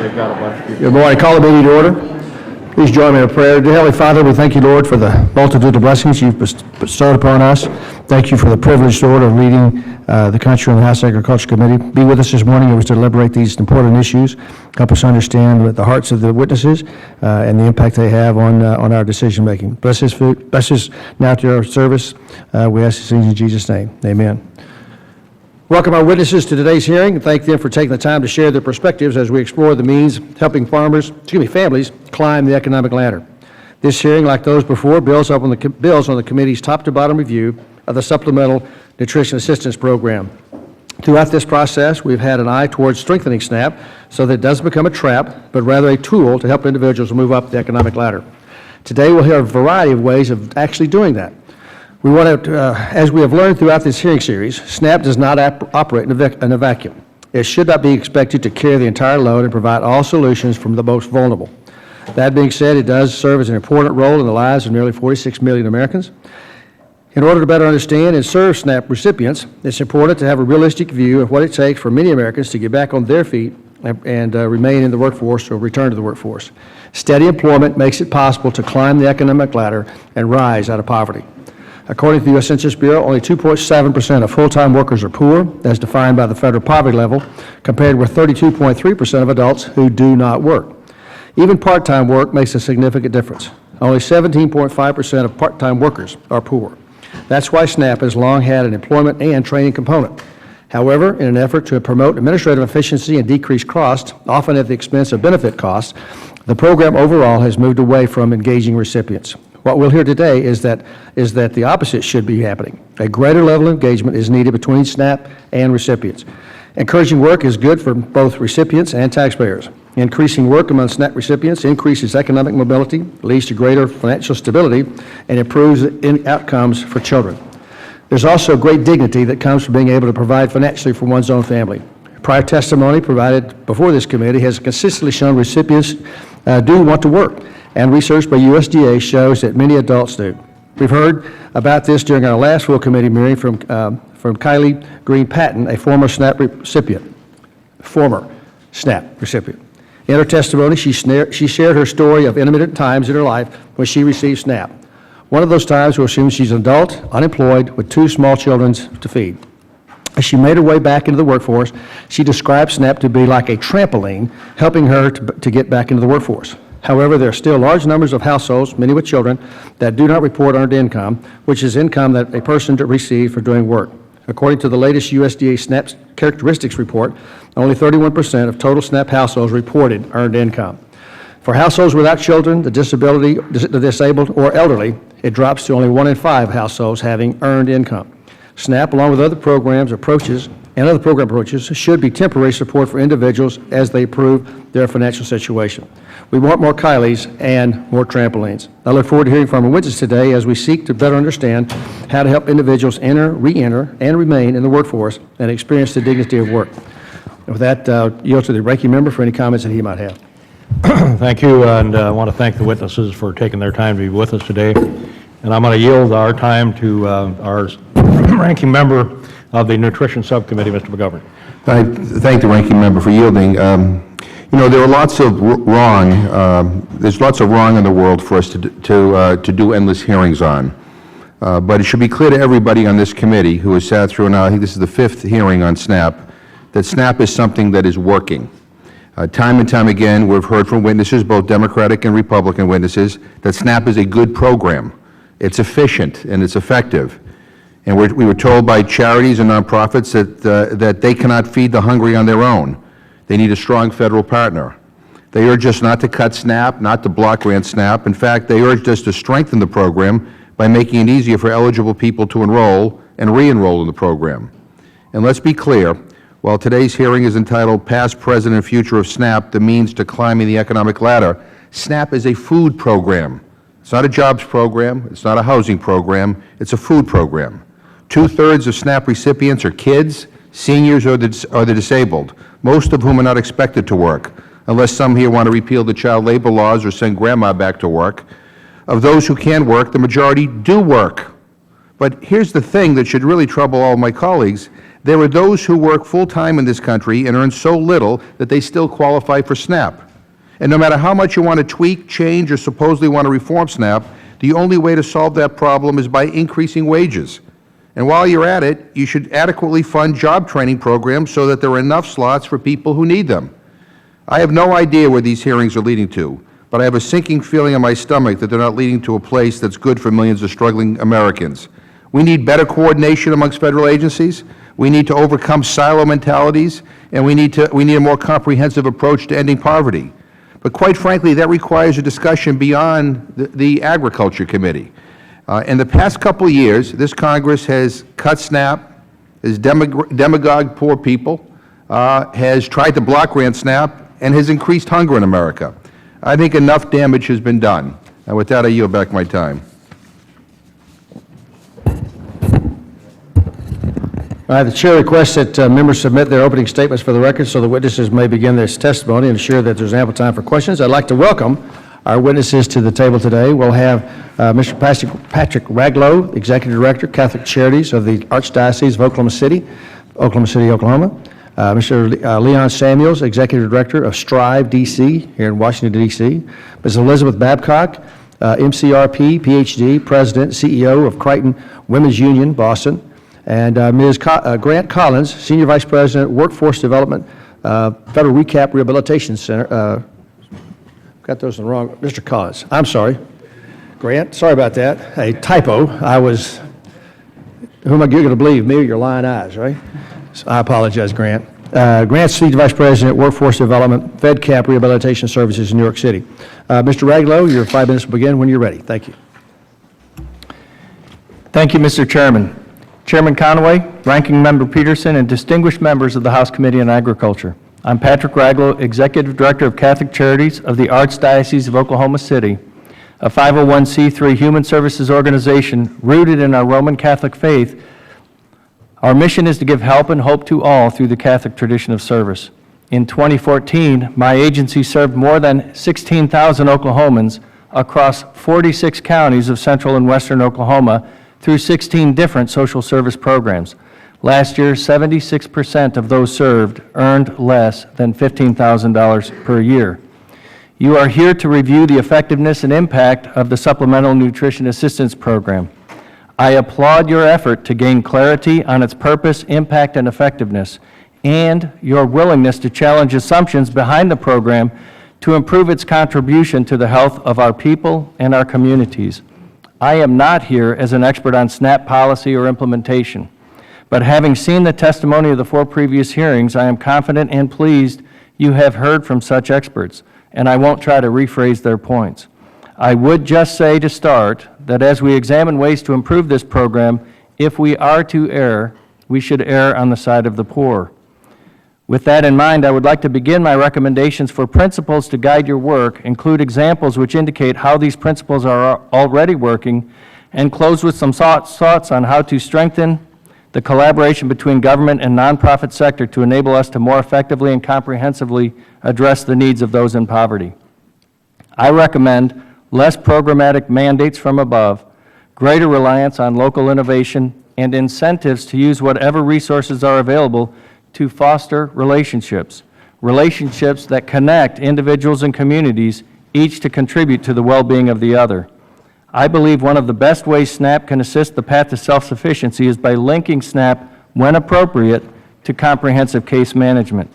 they've got a bunch of people. Good morning. Call the meeting to order. Please join me in prayer. Dear Heavenly Father, we thank you, Lord, for the multitude of blessings you've bestowed upon us. Thank you for the privilege, Lord, of leading the country in the House Agriculture Committee. Be with us this morning as we deliberate these important issues. Help us understand the hearts of the witnesses and the impact they have on our decision making. Bless this food. Bless us now to our service. We ask these things in Jesus' name. Amen. Welcome our witnesses to today's hearing and thank them for taking the time to share their perspectives as we explore the means of helping families climb the economic ladder. This hearing, like those before, builds on the committee's top-to-bottom review of the Supplemental Nutrition Assistance Program. Throughout this process, we've had an eye towards strengthening SNAP so that it doesn't become a trap, but rather a tool to help individuals move up the economic ladder. Today, we'll hear a variety of ways of actually doing that. We want to, as we have learned throughout this hearing series, SNAP does not operate in a vacuum. It should not be expected to carry the entire load and provide all solutions from the most vulnerable. That being said, it does serve as an important role in the lives of nearly 46 million Americans. In order to better understand and serve SNAP recipients, it's important to have a realistic view of what it takes for many Americans to get back on their feet and remain in the workforce or return to the workforce. Steady employment makes it possible to climb the economic ladder and rise out of poverty. According to the U.S. Census Bureau, only 2.7% of full-time workers are poor, as defined by the federal poverty level, compared with 32.3% of adults who do not work. Even part-time work makes a significant difference. Only 17.5% of part-time workers are poor. That's why SNAP has long had an employment and training component. However, in an effort to promote administrative efficiency and decrease costs, often at the expense of benefit costs, the program overall has moved away from engaging recipients. What we'll hear today is that the opposite should be happening. A greater level of engagement is needed between SNAP and recipients. Encouraging work is good for both recipients and taxpayers. Increasing work among SNAP recipients increases economic mobility, leads to greater financial stability, and improves outcomes for children. There's also great dignity that comes from being able to provide financially for one's own family. Prior testimony provided before this committee has consistently shown recipients do want to work, and research by USDA shows that many adults do. We've heard about this during our last full committee hearing from Kylie Green Patton, a former SNAP recipient. In her testimony, she shared her story of intermittent times in her life when she received SNAP. One of those times was when she's an adult, unemployed, with 2 small children to feed. As she made her way back into the workforce, she described SNAP to be like a trampoline, helping her to get back into the workforce. However, there are still large numbers of households, many with children, that do not report earned income, which is income that a person receives for doing work. According to the latest USDA SNAP characteristics report, only 31% of total SNAP households reported earned income. For households without children, the disabled, or elderly, it drops to only 1 in 5 households having earned income. SNAP, along with other program approaches, should be temporary support for individuals as they improve their financial situation. We want more Kylies and more trampolines. I look forward to hearing from our witnesses today as we seek to better understand how to help individuals enter, re-enter, and remain in the workforce and experience the dignity of work. And with that, yield to the ranking member for any comments that he might have. Thank you, and I want to thank the witnesses for taking their time to be with us today. And I'm going to yield our time to our ranking member of the Nutrition Subcommittee, Mr. McGovern. I thank the ranking member for yielding. You know, there are lots of wrong. There's lots of wrong in the world for us to do endless hearings on. But it should be clear to everybody on this committee who has sat through now, I think this is the 5th hearing on SNAP, that SNAP is something that is working. Time and time again, we've heard from witnesses, both Democratic and Republican witnesses, that SNAP is a good program. It's efficient and it's effective. And we were told by charities and nonprofits that they cannot feed the hungry on their own. They need a strong federal partner. They urge us not to cut SNAP, not to block grant SNAP. In fact, they urged us to strengthen the program by making it easier for eligible people to enroll and re-enroll in the program. And let's be clear, while today's hearing is entitled Past, Present, and Future of SNAP, the Means to Climbing the Economic Ladder, SNAP is a food program. It's not a jobs program. It's not a housing program. It's a food program. 2/3 of SNAP recipients are kids, seniors, or the disabled, most of whom are not expected to work, unless some here want to repeal the child labor laws or send grandma back to work. Of those who can work, the majority do work. But here's the thing that should really trouble all my colleagues. There are those who work full-time in this country and earn so little that they still qualify for SNAP. And no matter how much you want to tweak, change, or supposedly want to reform SNAP, the only way to solve that problem is by increasing wages. And while you're at it, you should adequately fund job training programs so that there are enough slots for people who need them. I have no idea where these hearings are leading to, but I have a sinking feeling in my stomach that they're not leading to a place that's good for millions of struggling Americans. We need better coordination amongst federal agencies. We need to overcome silo mentalities, and we need a more comprehensive approach to ending poverty. But quite frankly, that requires a discussion beyond the Agriculture Committee. In the past couple of years, this Congress has cut SNAP, has demagogued poor people, has tried to block grant SNAP, and has increased hunger in America. I think enough damage has been done. And with that, I yield back my time. All right, the Chair requests that members submit their opening statements for the record so the witnesses may begin their testimony and ensure that there's ample time for questions. I'd like to welcome our witnesses to the table today. We'll have Mr. Patrick Raglow, Executive Director, Catholic Charities of the Archdiocese of Oklahoma City, Oklahoma. Mr. Leon Samuels, Executive Director of Strive, D.C., here in Washington, D.C. Ms. Elizabeth Babcock, MCRP, Ph.D., President, CEO of Crichton Women's Union, Boston. And Ms. Grant Collins, Senior Vice President, Workforce Development, Federal Recap Rehabilitation Center. Got those in the wrong. Mr. Collins, I'm sorry. Grant, sorry about that. A typo. Who am I going to believe, me or your lying eyes, right? So I apologize, Grant. Grant's Senior Vice President, Workforce Development, FedCap Rehabilitation Services in New York City. Mr. Raglow, your 5 minutes will begin when you're ready. Thank you. Thank you, Mr. Chairman. Chairman Conaway, Ranking Member Peterson, and distinguished members of the House Committee on Agriculture. I'm Patrick Raglow, Executive Director of Catholic Charities of the Archdiocese of Oklahoma City, a 501c3 human services organization rooted in our Roman Catholic faith. Our mission is to give help and hope to all through the Catholic tradition of service. In 2014, my agency served more than 16,000 Oklahomans across 46 counties of central and western Oklahoma through 16 different social service programs. Last year, 76% of those served earned less than $15,000 per year. You are here to review the effectiveness and impact of the Supplemental Nutrition Assistance Program. I applaud your effort to gain clarity on its purpose, impact, and effectiveness, and your willingness to challenge assumptions behind the program to improve its contribution to the health of our people and our communities. I am not here as an expert on SNAP policy or implementation, but having seen the testimony of the 4 previous hearings, I am confident and pleased you have heard from such experts, and I won't try to rephrase their points. I would just say to start that as we examine ways to improve this program, if we are to err, we should err on the side of the poor. With that in mind, I would like to begin my recommendations for principles to guide your work, include examples which indicate how these principles are already working, and close with some thoughts on how to strengthen the collaboration between government and nonprofit sector to enable us to more effectively and comprehensively address the needs of those in poverty. I recommend less programmatic mandates from above, greater reliance on local innovation, and incentives to use whatever resources are available to foster relationships that connect individuals and communities, each to contribute to the well-being of the other. I believe one of the best ways SNAP can assist the path to self-sufficiency is by linking SNAP, when appropriate, to comprehensive case management.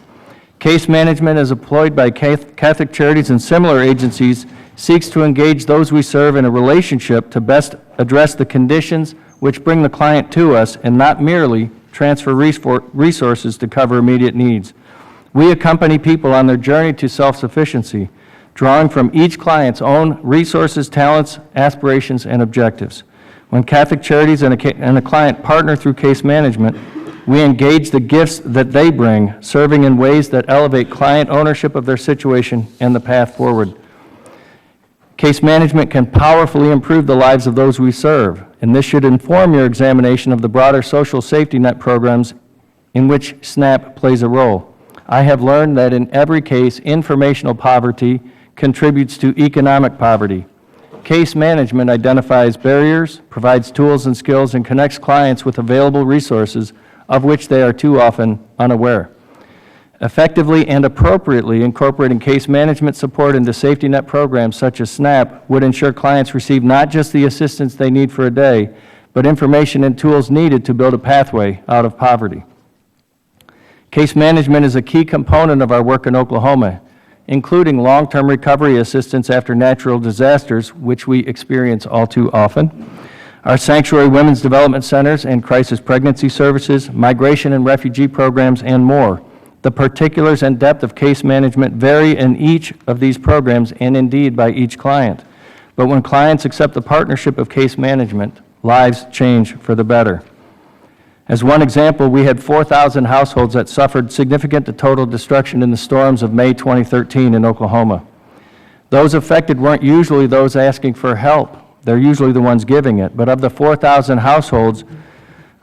Case management as employed by Catholic Charities and similar agencies seeks to engage those we serve in a relationship to best address the conditions which bring the client to us and not merely transfer resources to cover immediate needs. We accompany people on their journey to self-sufficiency, drawing from each client's own resources, talents, aspirations, and objectives. When Catholic Charities and a client partner through case management, we engage the gifts that they bring, serving in ways that elevate client ownership of their situation and the path forward. Case management can powerfully improve the lives of those we serve, and this should inform your examination of the broader social safety net programs in which SNAP plays a role. I have learned that in every case, informational poverty contributes to economic poverty. Case management identifies barriers, provides tools and skills, and connects clients with available resources, of which they are too often unaware. Effectively and appropriately incorporating case management support into safety net programs such as SNAP would ensure clients receive not just the assistance they need for a day, but information and tools needed to build a pathway out of poverty. Case management is a key component of our work in Oklahoma, including long-term recovery assistance after natural disasters, which we experience all too often, our sanctuary women's development centers and crisis pregnancy services, migration and refugee programs, and more. The particulars and depth of case management vary in each of these programs and indeed by each client. But when clients accept the partnership of case management, lives change for the better. As one example, we had 4,000 households that suffered significant to total destruction in the storms of May 2013 in Oklahoma. Those affected weren't usually those asking for help. They're usually the ones giving it. But of the 4,000 households,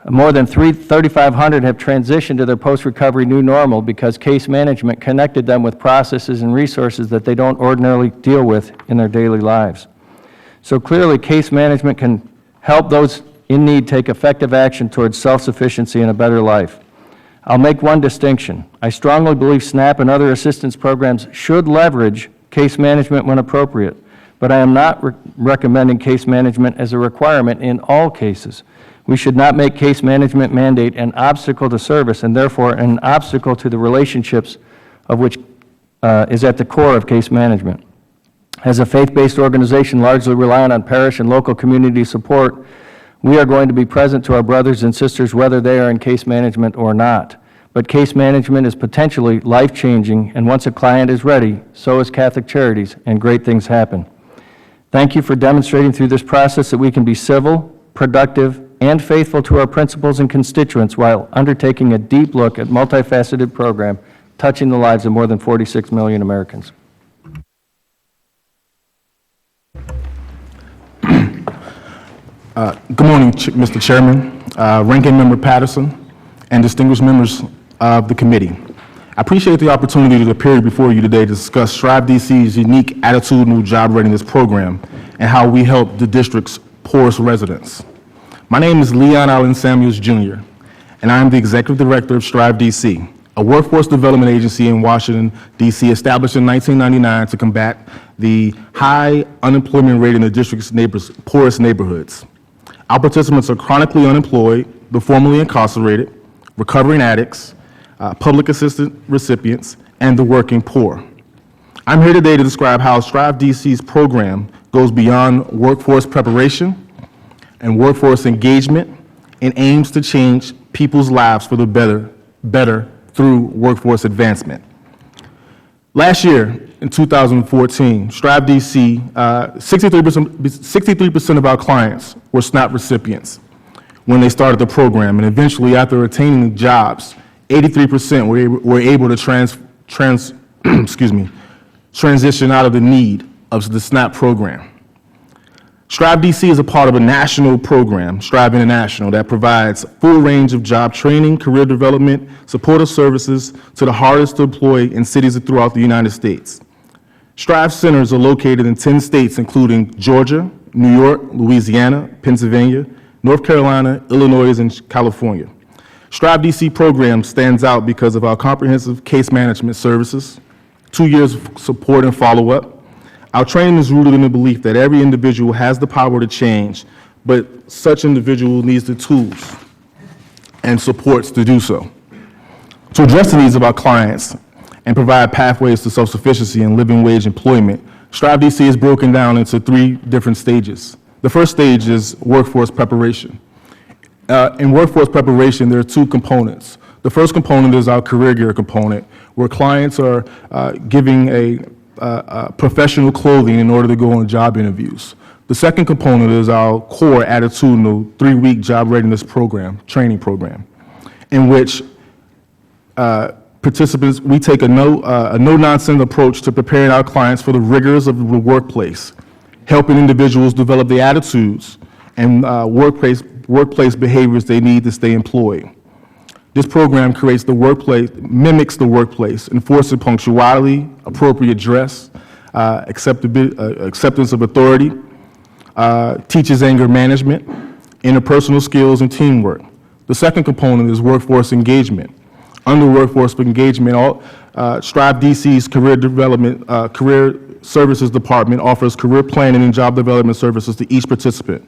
more than 3,500 have transitioned to their post-recovery new normal because case management connected them with processes and resources that they don't ordinarily deal with in their daily lives. So clearly, case management can help those in need take effective action towards self-sufficiency and a better life. I'll make one distinction. I strongly believe SNAP and other assistance programs should leverage case management when appropriate, but I am not recommending case management as a requirement in all cases. We should not make case management mandate an obstacle to service and therefore an obstacle to the relationships of which is at the core of case management. As a faith-based organization largely relying on parish and local community support, we are going to be present to our brothers and sisters whether they are in case management or not. But case management is potentially life-changing, and once a client is ready, so is Catholic Charities, and great things happen. Thank you for demonstrating through this process that we can be civil, productive, and faithful to our principals and constituents while undertaking a deep look at multifaceted program touching the lives of more than 46 million Americans. Good morning, Mr. Chairman, Ranking Member Patterson, and distinguished members of the committee. I appreciate the opportunity to appear before you today to discuss Strive DC's unique attitudinal job readiness program and how we help the district's poorest residents. My name is Leon Allen Samuels, Jr., and I am the Executive Director of Strive DC, a workforce development agency in Washington, D.C., established in 1999 to combat the high unemployment rate in the district's poorest neighborhoods. Our participants are chronically unemployed, the formerly incarcerated, recovering addicts, public assistance recipients, and the working poor. I'm here today to describe how Strive DC's program goes beyond workforce preparation and workforce engagement and aims to change people's lives for the better through workforce advancement. Last year, in 2014, Strive DC, 63% of our clients were SNAP recipients when they started the program, and eventually, after attaining jobs, 83% were able to transition out of the need of the SNAP program. Strive DC is a part of a national program, Strive International, that provides a full range of job training, career development, supportive services to the hardest to employ in cities throughout the United States. Strive centers are located in 10 states, including Georgia, New York, Louisiana, Pennsylvania, North Carolina, Illinois, and California. Strive DC program stands out because of our comprehensive case management services, 2 years of support and follow-up. Our training is rooted in the belief that every individual has the power to change, but such individual needs the tools and supports to do so. To address the needs of our clients and provide pathways to self-sufficiency and living wage employment, Strive DC is broken down into 3 different stages. The first stage is workforce preparation. In workforce preparation, there are 2 components. The first component is our career gear component, where clients are giving professional clothing in order to go on job interviews. The second component is our core attitudinal 3-week job readiness program, training program, in which participants, we take a no-nonsense approach to preparing our clients for the rigors of the workplace, helping individuals develop the attitudes and workplace behaviors they need to stay employed. This program mimics the workplace, enforcing punctuality, appropriate dress, acceptance of authority, teaches anger management, interpersonal skills, and teamwork. The second component is workforce engagement. Under workforce engagement, Strive DC's Career Services Department offers career planning and job development services to each participant.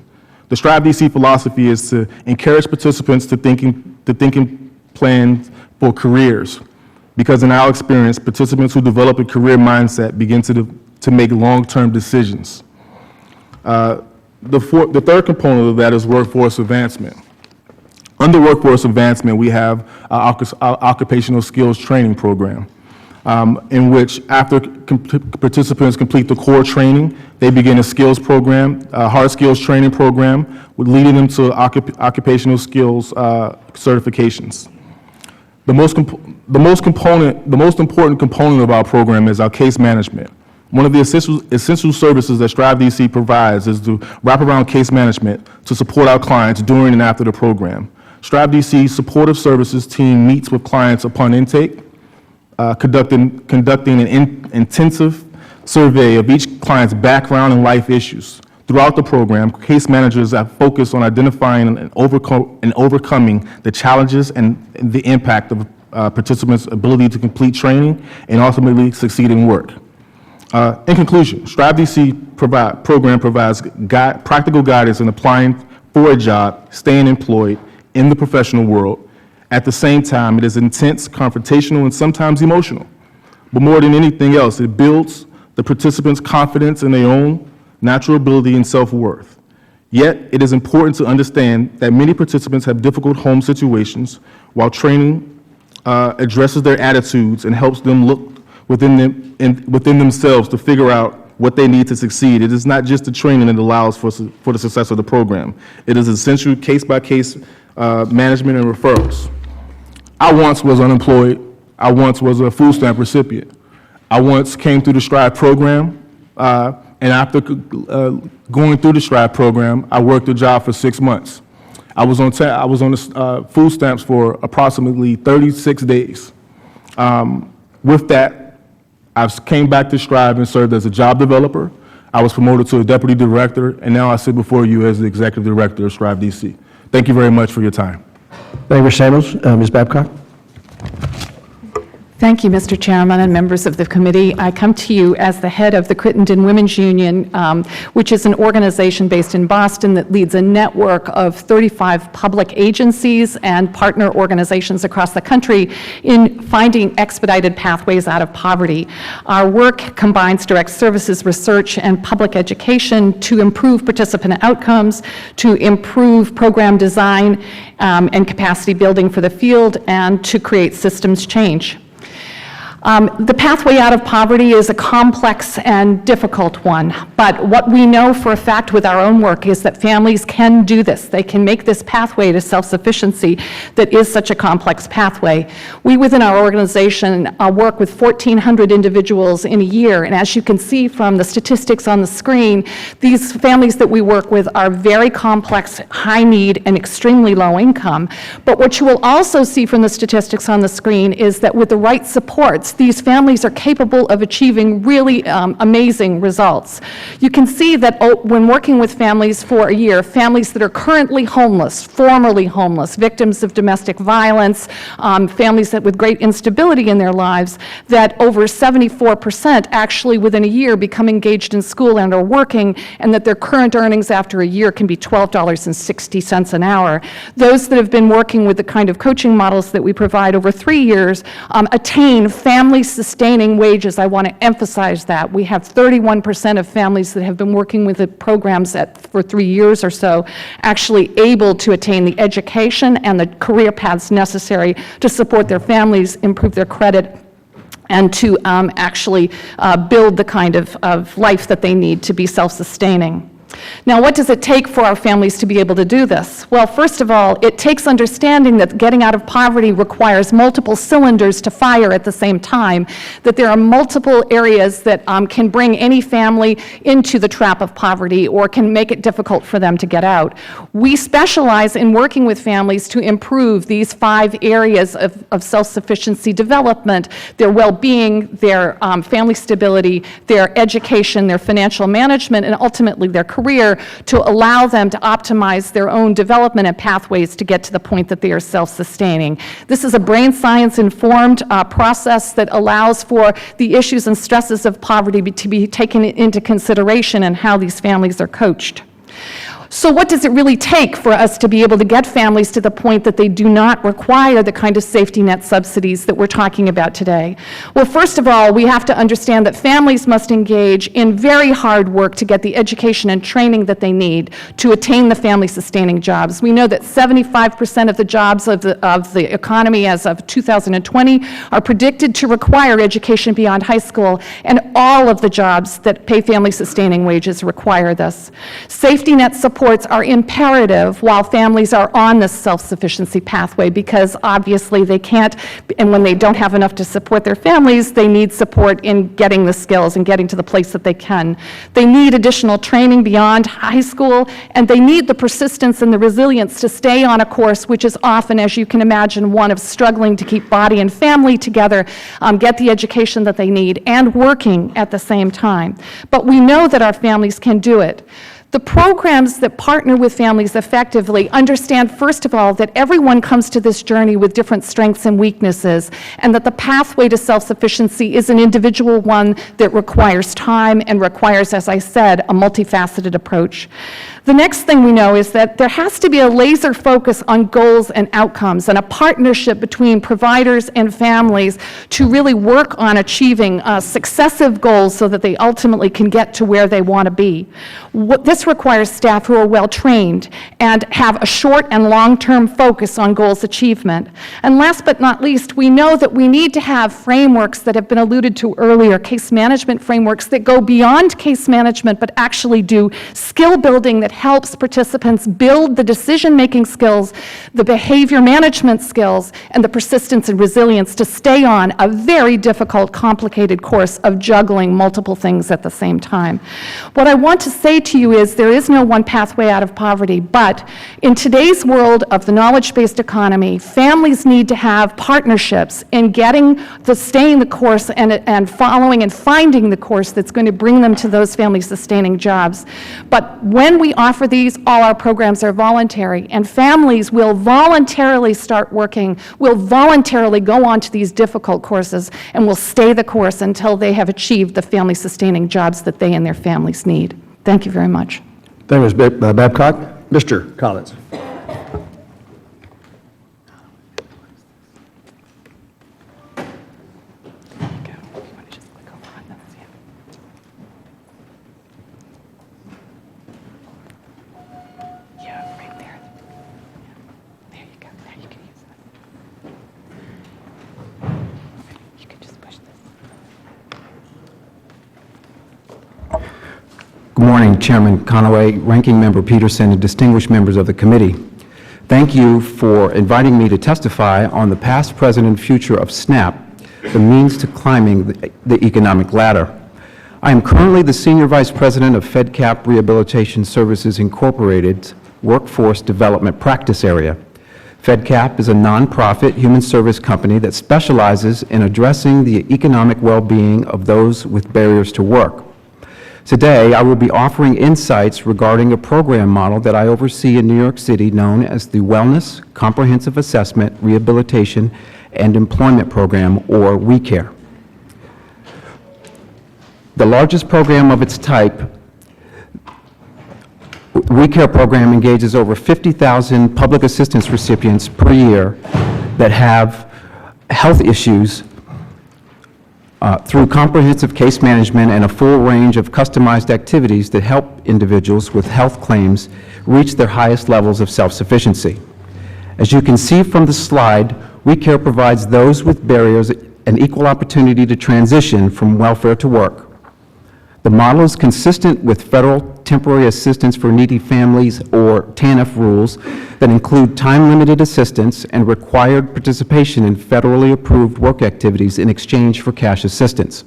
The Strive DC philosophy is to encourage participants to thinking plans for careers, because in our experience, participants who develop a career mindset begin to make long-term decisions. The third component of that is workforce advancement. Under workforce advancement, we have our occupational skills training program, in which after participants complete the core training, they begin a skills program, a hard skills training program, leading them to occupational skills certifications. The most important component of our program is our case management. One of the essential services that Strive DC provides is the wraparound case management to support our clients during and after the program. Strive DC's supportive services team meets with clients upon intake, conducting an intensive survey of each client's background and life issues. Throughout the program, case managers have focused on identifying and overcoming the challenges and the impact of participants' ability to complete training and ultimately succeed in work. In conclusion, Strive DC program provides practical guidance in applying for a job, staying employed in the professional world. At the same time, it is intense, confrontational, and sometimes emotional. But more than anything else, it builds the participants' confidence in their own natural ability and self-worth. Yet, it is important to understand that many participants have difficult home situations, while training addresses their attitudes and helps them look within themselves to figure out what they need to succeed. It is not just the training that allows for the success of the program. It is essential case-by-case management and referrals. I once was unemployed. I once was a food stamp recipient. I once came through the Strive program, and after going through the Strive program, I worked a job for 6 months. I was on the food stamps for approximately 36 days. With that, I came back to Strive and served as a job developer. I was promoted to a deputy director, and now I sit before you as the executive director of Strive DC. Thank you very much for your time. Thank you, Mr. Samuels. Ms. Babcock? Thank you, Mr. Chairman and members of the committee. I come to you as the head of the Crittenden Women's Union, which is an organization based in Boston that leads a network of 35 public agencies and partner organizations across the country in finding expedited pathways out of poverty. Our work combines direct services, research, and public education to improve participant outcomes, to improve program design and capacity building for the field, and to create systems change. The pathway out of poverty is a complex and difficult one, but what we know for a fact with our own work is that families can do this. They can make this pathway to self-sufficiency that is such a complex pathway. We within our organization work with 1,400 individuals in a year, and as you can see from the statistics on the screen, these families that we work with are very complex, high need, and extremely low income. But what you will also see from the statistics on the screen is that with the right supports, these families are capable of achieving really amazing results. You can see that when working with families for a year, families that are currently homeless, formerly homeless, victims of domestic violence, families that with great instability in their lives, that over 74% actually within a year become engaged in school and are working, and that their current earnings after a year can be $12.60 an hour. Those that have been working with the kind of coaching models that we provide over 3 years attain family-sustaining wages. I want to emphasize that. We have 31% of families that have been working with the programs for 3 years or so actually able to attain the education and the career paths necessary to support their families, improve their credit, and to actually build the kind of life that they need to be self-sustaining. Now, what does it take for our families to be able to do this? Well, first of all, it takes understanding that getting out of poverty requires multiple cylinders to fire at the same time, that there are multiple areas that can bring any family into the trap of poverty or can make it difficult for them to get out. We specialize in working with families to improve these 5 areas of self-sufficiency development, their well-being, their family stability, their education, their financial management, and ultimately their career career to allow them to optimize their own development and pathways to get to the point that they are self-sustaining. This is a brain science-informed process that allows for the issues and stresses of poverty to be taken into consideration in how these families are coached. So what does it really take for us to be able to get families to the point that they do not require the kind of safety net subsidies that we're talking about today? Well, first of all, we have to understand that families must engage in very hard work to get the education and training that they need to attain the family-sustaining jobs. We know that 75% of the jobs of the economy as of 2020 are predicted to require education beyond high school, and all of the jobs that pay family-sustaining wages require this. Safety net supports are imperative while families are on this self-sufficiency pathway, because obviously they can't, and when they don't have enough to support their families, they need support in getting the skills and getting to the place that they can. They need additional training beyond high school, and they need the persistence and the resilience to stay on a course which is often, as you can imagine, one of struggling to keep body and family together, get the education that they need, and working at the same time. But we know that our families can do it. The programs that partner with families effectively understand, first of all, that everyone comes to this journey with different strengths and weaknesses, and that the pathway to self-sufficiency is an individual one that requires time and requires, as I said, a multifaceted approach. The next thing we know is that there has to be a laser focus on goals and outcomes, and a partnership between providers and families to really work on achieving successive goals so that they ultimately can get to where they want to be. This requires staff who are well-trained and have a short and long-term focus on goals achievement. And last but not least, we know that we need to have frameworks that have been alluded to earlier, case management frameworks that go beyond case management but actually do skill building that helps participants build the decision-making skills, the behavior management skills, and the persistence and resilience to stay on a very difficult, complicated course of juggling multiple things at the same time. What I want to say to you is there is no one pathway out of poverty, but in today's world of the knowledge-based economy, families need to have partnerships in staying the course and following and finding the course that's going to bring them to those family-sustaining jobs. But when we offer these, all our programs are voluntary, and families will voluntarily start working, will voluntarily go on to these difficult courses, and will stay the course until they have achieved the family-sustaining jobs that they and their families need. Thank you very much. Thank you, Ms. Babcock. Mr. Collins. Good morning, Chairman Conaway, Ranking Member Peterson, and distinguished members of the committee. Thank you for inviting me to testify on the past, present, and future of SNAP, the means to climbing the economic ladder. I am currently the Senior Vice President of FedCap Rehabilitation Services Incorporated's Workforce Development Practice Area. FedCap is a nonprofit human service company that specializes in addressing the economic well-being of those with barriers to work. Today, I will be offering insights regarding a program model that I oversee in New York City known as the Wellness, Comprehensive Assessment, Rehabilitation, and Employment Program, or WeCARE. The largest program of its type, WeCARE program engages over 50,000 public assistance recipients per year that have health issues through comprehensive case management and a full range of customized activities that help individuals with health claims reach their highest levels of self-sufficiency. As you can see from the slide, WeCARE provides those with barriers an equal opportunity to transition from welfare to work. The model is consistent with federal temporary assistance for needy families, or TANF, rules that include time-limited assistance and required participation in federally approved work activities in exchange for cash assistance.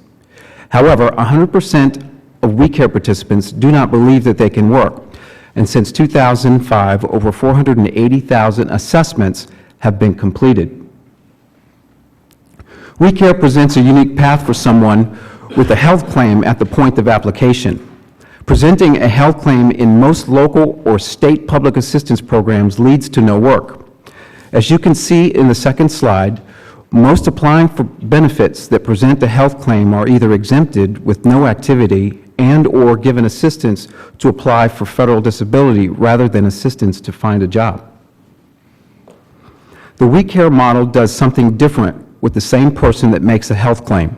However, 100% of WeCARE participants do not believe that they can work, and since 2005, over 480,000 assessments have been completed. WeCARE presents a unique path for someone with a health claim at the point of application. Presenting a health claim in most local or state public assistance programs leads to no work. As you can see in the second slide, most applying for benefits that present a health claim are either exempted with no activity and/or given assistance to apply for federal disability rather than assistance to find a job. The WeCARE model does something different with the same person that makes a health claim.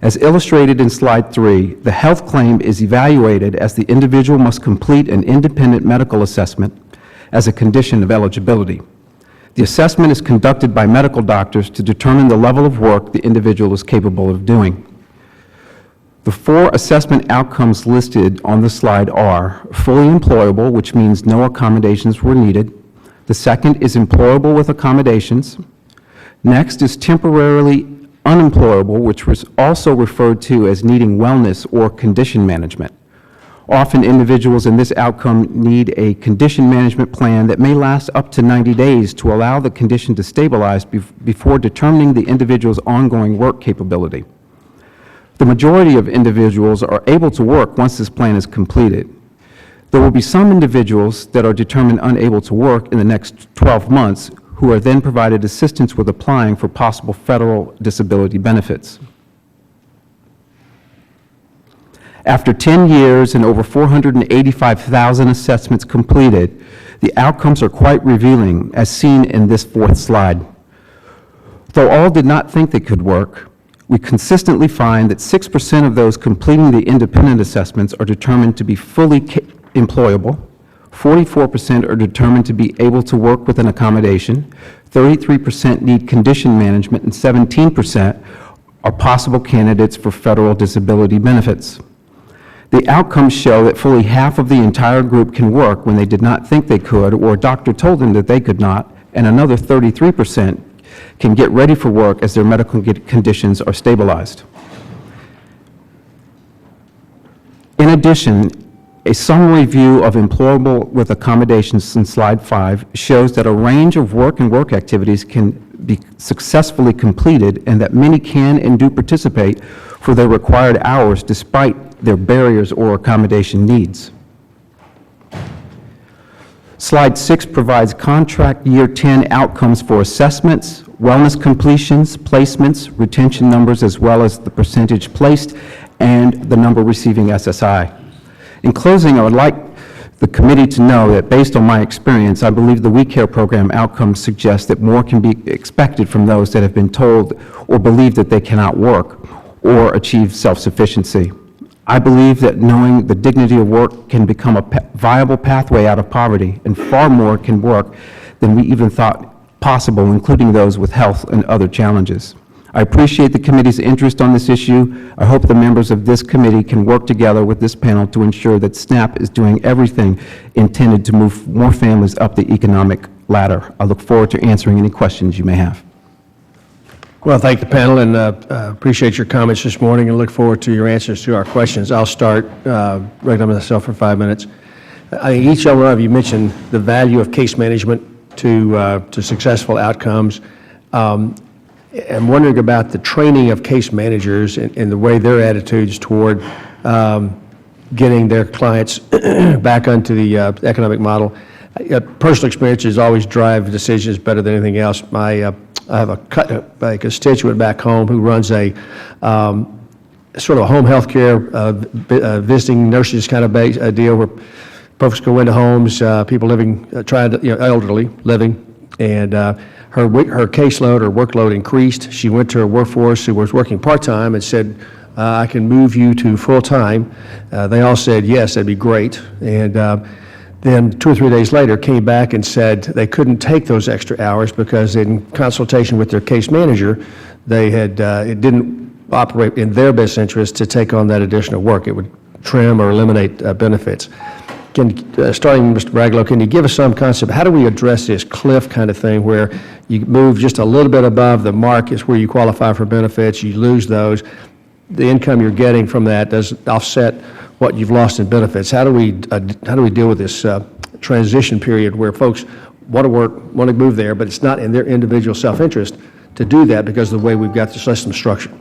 As illustrated in slide 3, the health claim is evaluated as the individual must complete an independent medical assessment as a condition of eligibility. The assessment is conducted by medical doctors to determine the level of work the individual is capable of doing. The 4 assessment outcomes listed on the slide are fully employable, which means no accommodations were needed. The second is employable with accommodations. Next is temporarily unemployable, which was also referred to as needing wellness or condition management. Often individuals in this outcome need a condition management plan that may last up to 90 days to allow the condition to stabilize before determining the individual's ongoing work capability. The majority of individuals are able to work once this plan is completed. There will be some individuals that are determined unable to work in the next 12 months who are then provided assistance with applying for possible federal disability benefits. After 10 years and over 485,000 assessments completed, the outcomes are quite revealing, as seen in this 4th slide. Though all did not think they could work, we consistently find that 6% of those completing the independent assessments are determined to be fully employable, 44% are determined to be able to work with an accommodation, 33% need condition management, and 17% are possible candidates for federal disability benefits. The outcomes show that fully half of the entire group can work when they did not think they could or a doctor told them that they could not, and another 33% can get ready for work as their medical conditions are stabilized. In addition, a summary view of employable with accommodations in slide 5 shows that a range of work and work activities can be successfully completed and that many can and do participate for their required hours despite their barriers or accommodation needs. Slide 6 provides contract year 10 outcomes for assessments, wellness completions, placements, retention numbers, as well as the percentage placed and the number receiving SSI. In closing, I would like the committee to know that based on my experience, I believe the WeCARE program outcomes suggest that more can be expected from those that have been told or believe that they cannot work or achieve self-sufficiency. I believe that knowing the dignity of work can become a viable pathway out of poverty, and far more can work than we even thought possible, including those with health and other challenges. I appreciate the committee's interest on this issue. I hope the members of this committee can work together with this panel to ensure that SNAP is doing everything intended to move more families up the economic ladder. I look forward to answering any questions you may have. Well, thank the panel, and appreciate your comments this morning, and look forward to your answers to our questions. I'll start right myself for 5 minutes. Each one of you mentioned the value of case management to successful outcomes. I'm wondering about the training of case managers and the way their attitudes toward getting their clients back onto the economic model. Personal experiences always drive decisions better than anything else. I have a constituent back home who runs a sort of a home health care, visiting nurses kind of a deal where folks go into homes, people living, elderly living, and her caseload or workload increased. She went to her workforce who was working part-time and said, I can move you to full-time. They all said, yes, that'd be great. And then 2 or 3 days later came back and said they couldn't take those extra hours because in consultation with their case manager, they had, it didn't operate in their best interest to take on that additional work. It would trim or eliminate benefits. Starting, Mr. Braglow, can you give us some concept? How do we address this cliff kind of thing where you move just a little bit above the mark is where you qualify for benefits, you lose those, the income you're getting from that doesn't offset what you've lost in benefits? How do we deal with this transition period where folks want to work, want to move there, but it's not in their individual self-interest to do that because of the way we've got the system structured?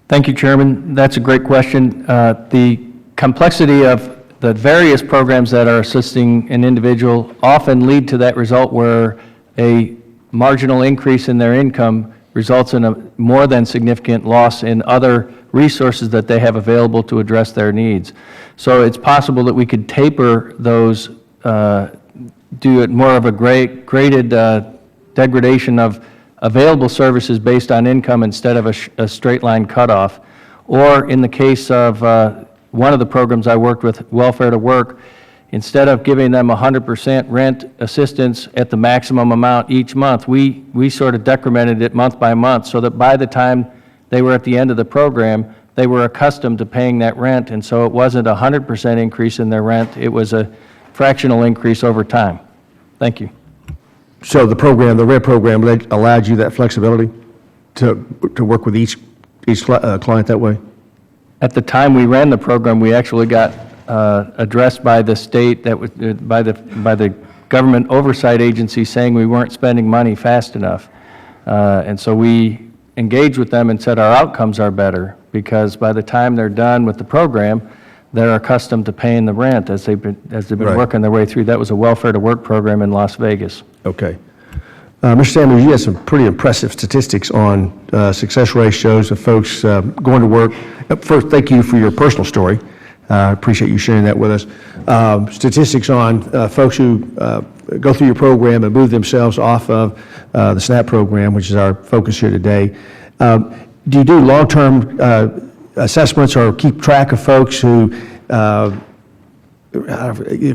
Thank you, Chairman. That's a great question. The complexity of the various programs that are assisting an individual often lead to that result where a marginal increase in their income results in a more than significant loss in other resources that they have available to address their needs. So it's possible that we could taper those, do it more of a graded degradation of available services based on income instead of a straight line cutoff. Or in the case of one of the programs I worked with, Welfare to Work, instead of giving them 100% rent assistance at the maximum amount each month, we sort of decremented it month by month so that by the time they were at the end of the program, they were accustomed to paying that rent, and so it wasn't a 100% increase in their rent, it was a fractional increase over time. Thank you. So the program, the RED program, allowed you that flexibility to work with each client that way? At the time we ran the program, we actually got addressed by the state, that was by the government oversight agency, saying we weren't spending money fast enough. And so we engaged with them and said our outcomes are better because by the time they're done with the program, they're accustomed to paying the rent as they've been Right. working their way through. That was a Welfare to Work program in Las Vegas. Okay. Mr. Sanders, you had some pretty impressive statistics on success ratios of folks going to work. First, thank you for your personal story. I appreciate you sharing that with us. Statistics on folks who go through your program and move themselves off of the SNAP program, which is our focus here today. Do you do long-term assessments or keep track of folks who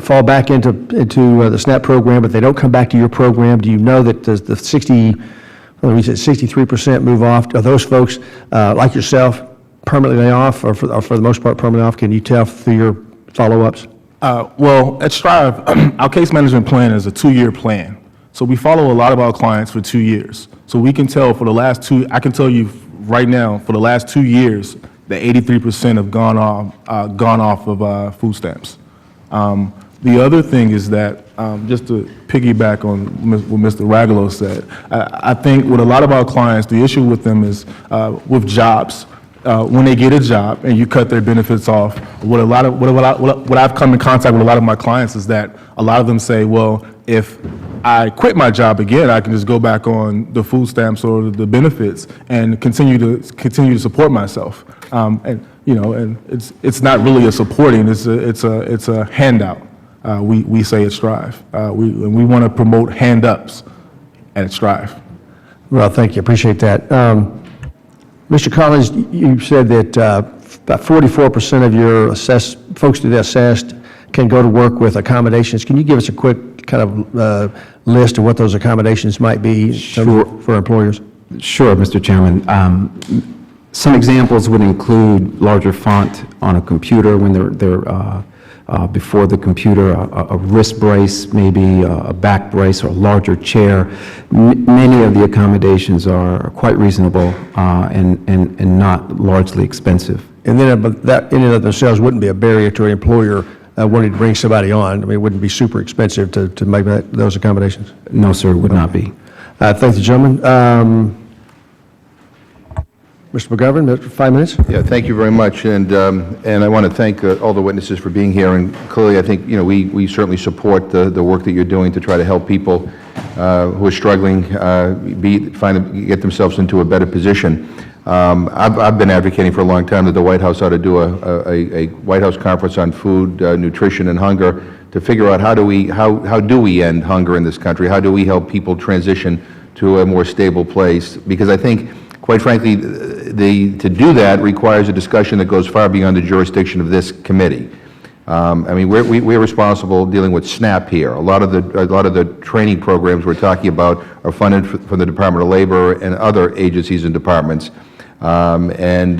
fall back into the SNAP program, but they don't come back to your program? Do you know that the 63% move off? Are those folks like yourself permanently off, or for the most part permanently off? Can you tell through your follow-ups? Well, at Strive, our case management plan is a 2-year plan. So we follow a lot of our clients for 2 years. So we can tell for the last I can tell you right now, for the last 2 years, that 83% have gone off of food stamps. The other thing is that, just to piggyback on what Mr. Ragulo said, I think with a lot of our clients, the issue with them is with jobs. When they get a job and you cut their benefits off, what I've come in contact with a lot of my clients is that a lot of them say, well, if I quit my job again, I can just go back on the food stamps or the benefits and continue to support myself. And it's not really a supporting; it's a handout. We say at Strive. We want to promote hand-ups at Strive. Well, thank you. Appreciate that. Mr. Collins, you said that about 44% of your folks that are assessed can go to work with accommodations. Can you give us a quick kind of list of what those accommodations might be for employers? Sure, Mr. Chairman. Some examples would include larger font on a computer when they're before the computer, a wrist brace, maybe a back brace, or a larger chair. Many of the accommodations are quite reasonable and not largely expensive. And then that in and of themselves wouldn't be a barrier to an employer wanting to bring somebody on. I mean, it wouldn't be super expensive to make those accommodations. No, sir, it would not be. Thank you, gentlemen. Mr. McGovern, 5 minutes. Yeah, thank you very much, and I want to thank all the witnesses for being here, and clearly I think, we certainly support the work that you're doing to try to help people who are struggling get themselves into a better position. I've been advocating for a long time that the White House ought to do a White House conference on food, nutrition, and hunger to figure out how do we end hunger in this country? How do we help people transition to a more stable place? Because I think, quite frankly, to do that requires a discussion that goes far beyond the jurisdiction of this committee. I mean, we're responsible dealing with SNAP here. A lot of the training programs we're talking about are funded from the Department of Labor and other agencies and departments. And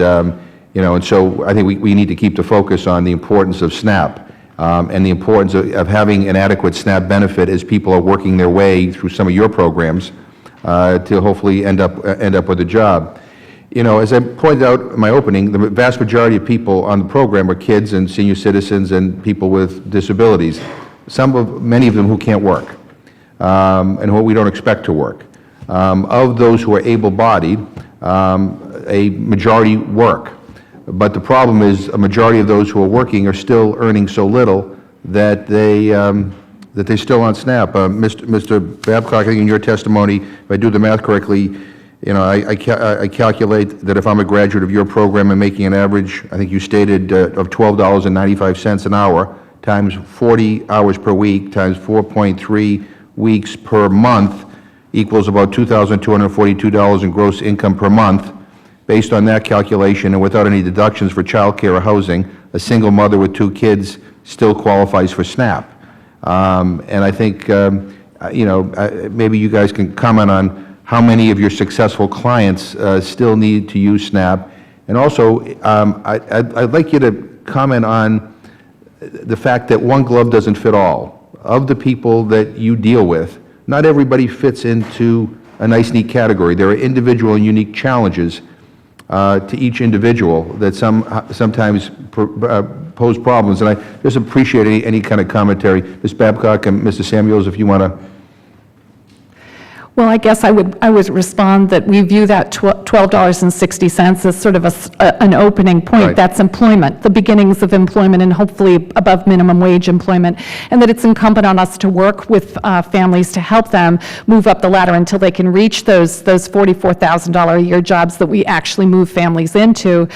so I think we need to keep the focus on the importance of SNAP and the importance of having an adequate SNAP benefit as people are working their way through some of your programs to hopefully end up with a job. As I pointed out in my opening, the vast majority of people on the program are kids and senior citizens and people with disabilities, many of them who can't work and who we don't expect to work. Of those who are able-bodied, a majority work. But the problem is, a majority of those who are working are still earning so little that they're still on SNAP. Mr. Babcock, I think in your testimony, if I do the math correctly, you know, I calculate that if I'm a graduate of your program and making an average, I think you stated, of $12.95 an hour, times 40 hours per week, times 4.3 weeks per month, equals about $2,242 in gross income per month. Based on that calculation, and without any deductions for child care or housing, a single mother with 2 kids still qualifies for SNAP. And I think, you know, maybe you guys can comment on how many of your successful clients still need to use SNAP. And also, I'd like you to comment on the fact that one glove doesn't fit all. Of the people that you deal with, not everybody fits into a nice, neat category. There are individual and unique challenges to each individual that sometimes pose problems. And I just appreciate any kind of commentary. Ms. Babcock and Mr. Samuels, if you want to. Well, I guess I would respond that we view that $12.60 as sort of an opening point. Right. That's employment, the beginnings of employment, and hopefully above minimum wage employment, and that it's incumbent on us to work with families to help them move up the ladder until they can reach those $44,000 a year jobs that we actually move families into.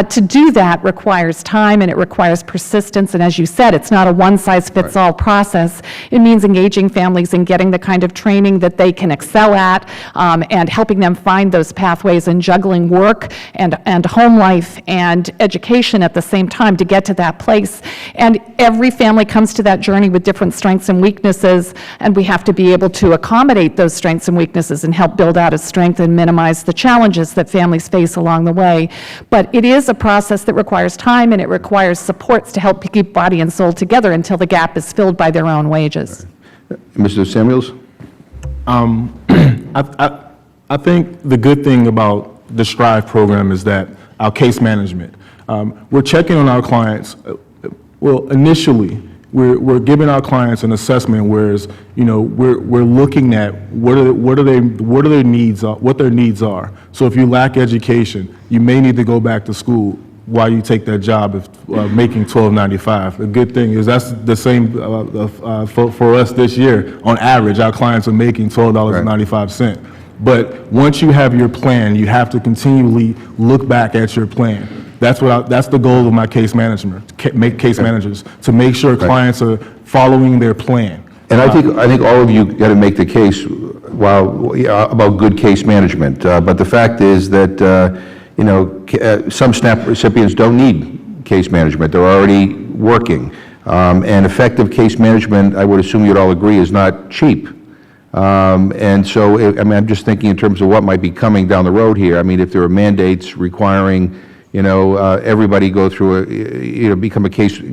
To do that requires time, and it requires persistence, and as you said, it's not a one-size-fits-all process. It means engaging families and getting the kind of training that they can excel at, and helping them find those pathways and juggling work and home life and education at the same time to get to that place. And every family comes to that journey with different strengths and weaknesses, and we have to be able to accommodate those strengths and weaknesses and help build out a strength and minimize the challenges that families face along the way. But it is a process that requires time, and it requires supports to help keep body and soul together until the gap is filled by their own wages. Mr. Samuels? I think the good thing about the STRIVE program is that our case management, we're checking on our clients. Well, initially, we're giving our clients an assessment, whereas, you know, we're looking at what their needs are. So if you lack education, you may need to go back to school while you take that job of making $12.95. The good thing is that's the same for us this year. On average, our clients are making $12.95. But once you have your plan, you have to continually look back at your plan. That's the goal of my case managers, to make sure clients are following their plan. And I think all of you got to make the case about good case management. But the fact is that you know, some SNAP recipients don't need case management. They're already working. And effective case management, I would assume you'd all agree, is not cheap. And so, I mean, I'm just thinking in terms of what might be coming down the road here. I mean, if there are mandates requiring, you know, everybody go through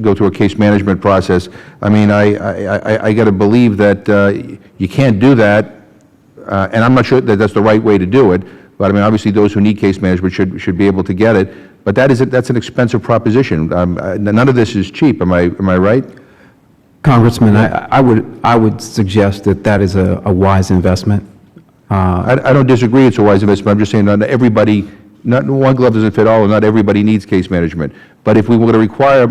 go through a case management process. I mean, I got to believe that you can't do that, and I'm not sure that that's the right way to do it. But I mean, obviously, those who need case management should be able to get it. But that's an expensive proposition. None of this is cheap. Am I right? Congressman, I would suggest that is a wise investment. I don't disagree. It's a wise investment. I'm just saying not one glove doesn't fit all, and not everybody needs case management. But if we were to require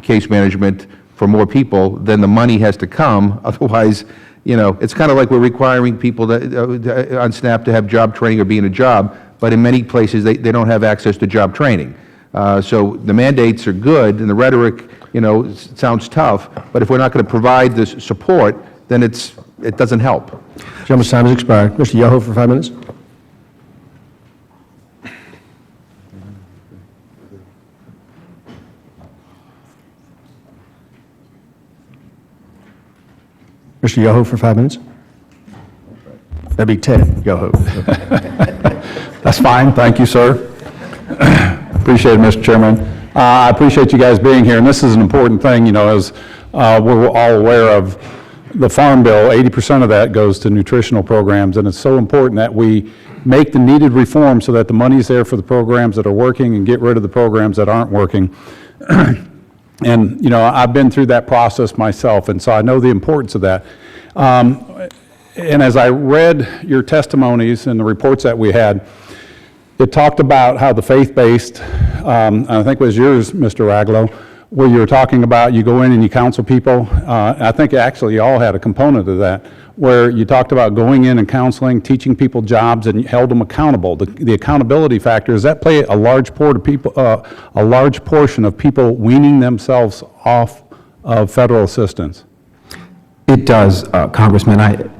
case management for more people, then the money has to come. Otherwise, you know, it's kind of like we're requiring people on SNAP to have job training or be in a job, but in many places they don't have access to job training. So the mandates are good, and the rhetoric, you know, sounds tough, but if we're not going to provide this support, then it doesn't help. Gentleman's time has expired. Mr. Yoho for 5 minutes. Mr. Yoho for 5 minutes. That'd be Ted Yoho. That's fine. Thank you, sir. Appreciate it, Mr. Chairman. I appreciate you guys being here, and this is an important thing, you know, as we're all aware of the Farm Bill, 80% of that goes to nutritional programs, and it's so important that we make the needed reforms so that the money's there for the programs that are working and get rid of the programs that aren't working. And, you know, I've been through that process myself, and so I know the importance of that. And as I read your testimonies and the reports that we had, it talked about how the faith-based, I think it was yours, Mr. Raglow, where you were talking about you go in and you counsel people. I think actually you all had a component of that, where you talked about going in and counseling, teaching people jobs, and you held them accountable. The accountability factor, does that play a large portion of people weaning themselves off of federal assistance? It does, Congressman.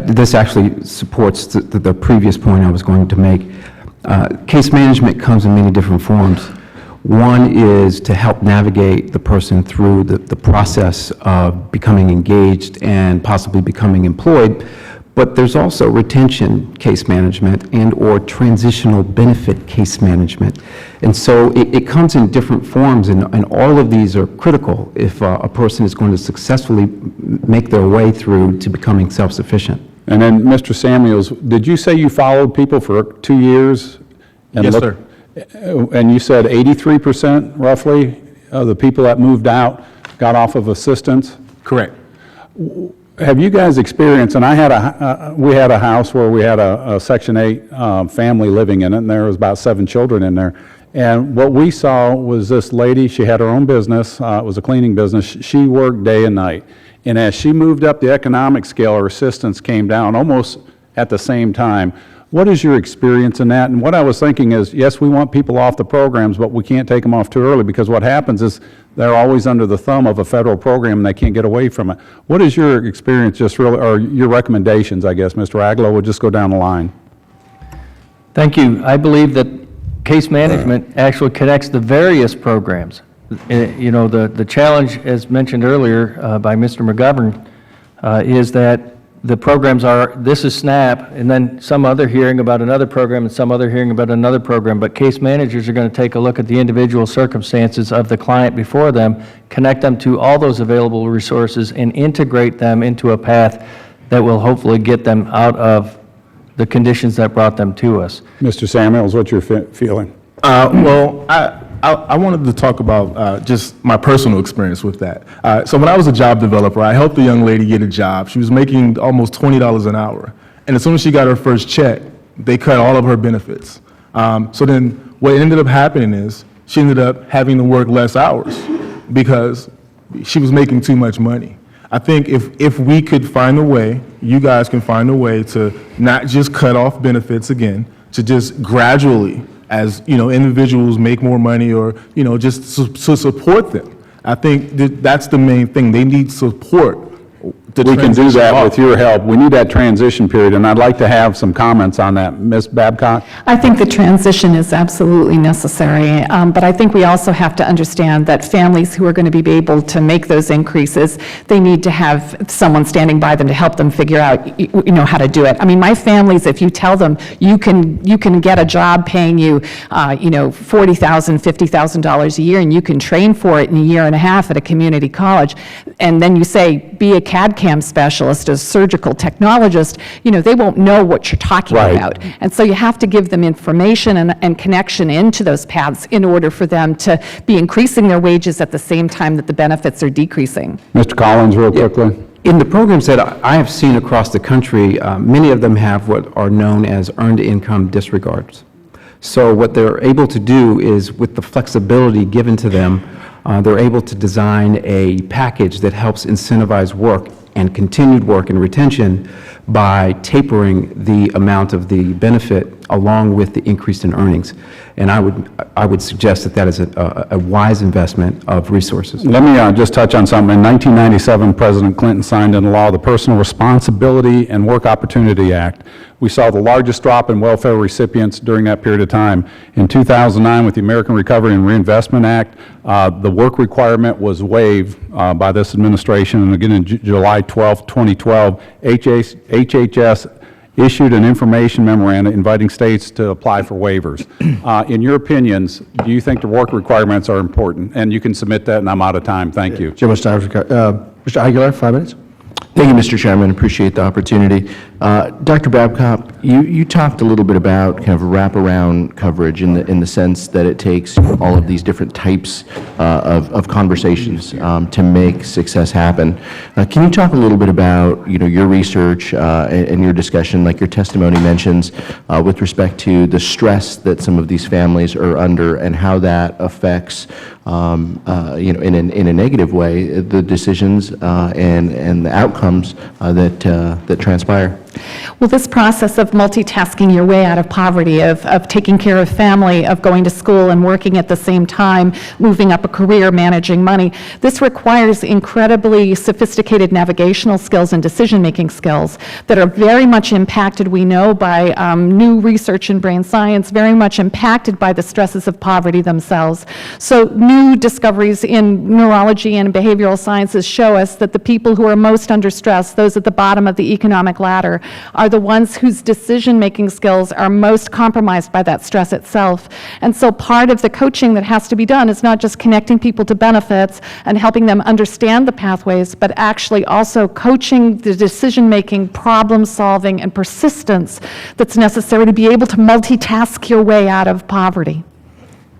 This actually supports the previous point I was going to make. Case management comes in many different forms. One is to help navigate the person through the process of becoming engaged and possibly becoming employed, but there's also retention case management and/or transitional benefit case management. And so it comes in different forms, and all of these are critical if a person is going to successfully make their way through to becoming self-sufficient. And then, Mr. Samuels, did you say you followed people for 2 years? And Yes, looked- sir. And you said 83% roughly of the people that moved out got off of assistance? Correct. Have you guys experienced, and we had a house where we had a Section 8 family living in it, and there was about 7 children in there. And what we saw was this lady, she had her own business, it was a cleaning business, she worked day and night. And as she moved up the economic scale, her assistance came down almost at the same time. What is your experience in that? And what I was thinking is, yes, we want people off the programs, but we can't take them off too early, because what happens is they're always under the thumb of a federal program and they can't get away from it. What is your experience, just really, or your recommendations, I guess, Mr. Aglow? We'll just go down the line. Thank you. I believe that case management actually connects the various programs. You know, the challenge, as mentioned earlier by Mr. McGovern, is that the programs are, this is SNAP, and then some other hearing about another program and some other hearing about another program, but case managers are going to take a look at the individual circumstances of the client before them, connect them to all those available resources, and integrate them into a path that will hopefully get them out of the conditions that brought them to us. Mr. Samuels, what's your feeling? Well, I wanted to talk about just my personal experience with that. So when I was a job developer, I helped a young lady get a job. She was making almost $20 an hour. And as soon as she got her first check, they cut all of her benefits. So then what ended up happening is she ended up having to work less hours because she was making too much money. I think if we could find a way, you guys can find a way to not just cut off benefits again, to just gradually, as you know, individuals make more money, or you know, just to support them. I think that's the main thing. They need support. We can do that with your help. We need that transition period, and I'd like to have some comments on that. Ms. Babcock? I think the transition is absolutely necessary, but I think we also have to understand that families who are going to be able to make those increases, they need to have someone standing by them to help them figure out, you know, how to do it. I mean, my families, if you tell them you can get a job paying you, you know, $40,000, $50,000 a year, and you can train for it in a year and a half at a community college, and then you say, be a CAD/CAM specialist, a surgical technologist, you know, they won't know what you're talking about. And so you have to give them information and connection into those paths in order for them to be increasing their wages at the same time that the benefits are decreasing. Mr. Collins, real quickly. In the programs that I have seen across the country, many of them have what are known as earned income disregards. So what they're able to do is, with the flexibility given to them, they're able to design a package that helps incentivize work and continued work and retention by tapering the amount of the benefit along with the increase in earnings. And I would suggest that that is a wise investment of resources. Let me just touch on something. In 1997, President Clinton signed into law the Personal Responsibility and Work Opportunity Act. We saw the largest drop in welfare recipients during that period of time. In 2009, with the American Recovery and Reinvestment Act, the work requirement was waived by this administration, and again in July 12, 2012, HHS issued an information memorandum inviting states to apply for waivers. In your opinions, do you think the work requirements are important? And you can submit that, and I'm out of time. Thank you. Mr. Aguilar, 5 minutes. Thank you, Mr. Chairman. Appreciate the opportunity. Dr. Babcock, you talked a little bit about kind of wraparound coverage in the sense that it takes all of these different types of conversations to make success happen. Can you talk a little bit about your research and your discussion, like your testimony mentions, with respect to the stress that some of these families are under and how that affects, in a negative way, the decisions and the outcomes that transpire? Well, this process of multitasking your way out of poverty, of taking care of family, of going to school and working at the same time, moving up a career, managing money, this requires incredibly sophisticated navigational skills and decision-making skills that are very much impacted, we know, by new research in brain science, very much impacted by the stresses of poverty themselves. So new discoveries in neurology and behavioral sciences show us that the people who are most under stress, those at the bottom of the economic ladder, are the ones whose decision-making skills are most compromised by that stress itself. And so part of the coaching that has to be done is not just connecting people to benefits and helping them understand the pathways, but actually also coaching the decision-making, problem-solving, and persistence that's necessary to be able to multitask your way out of poverty.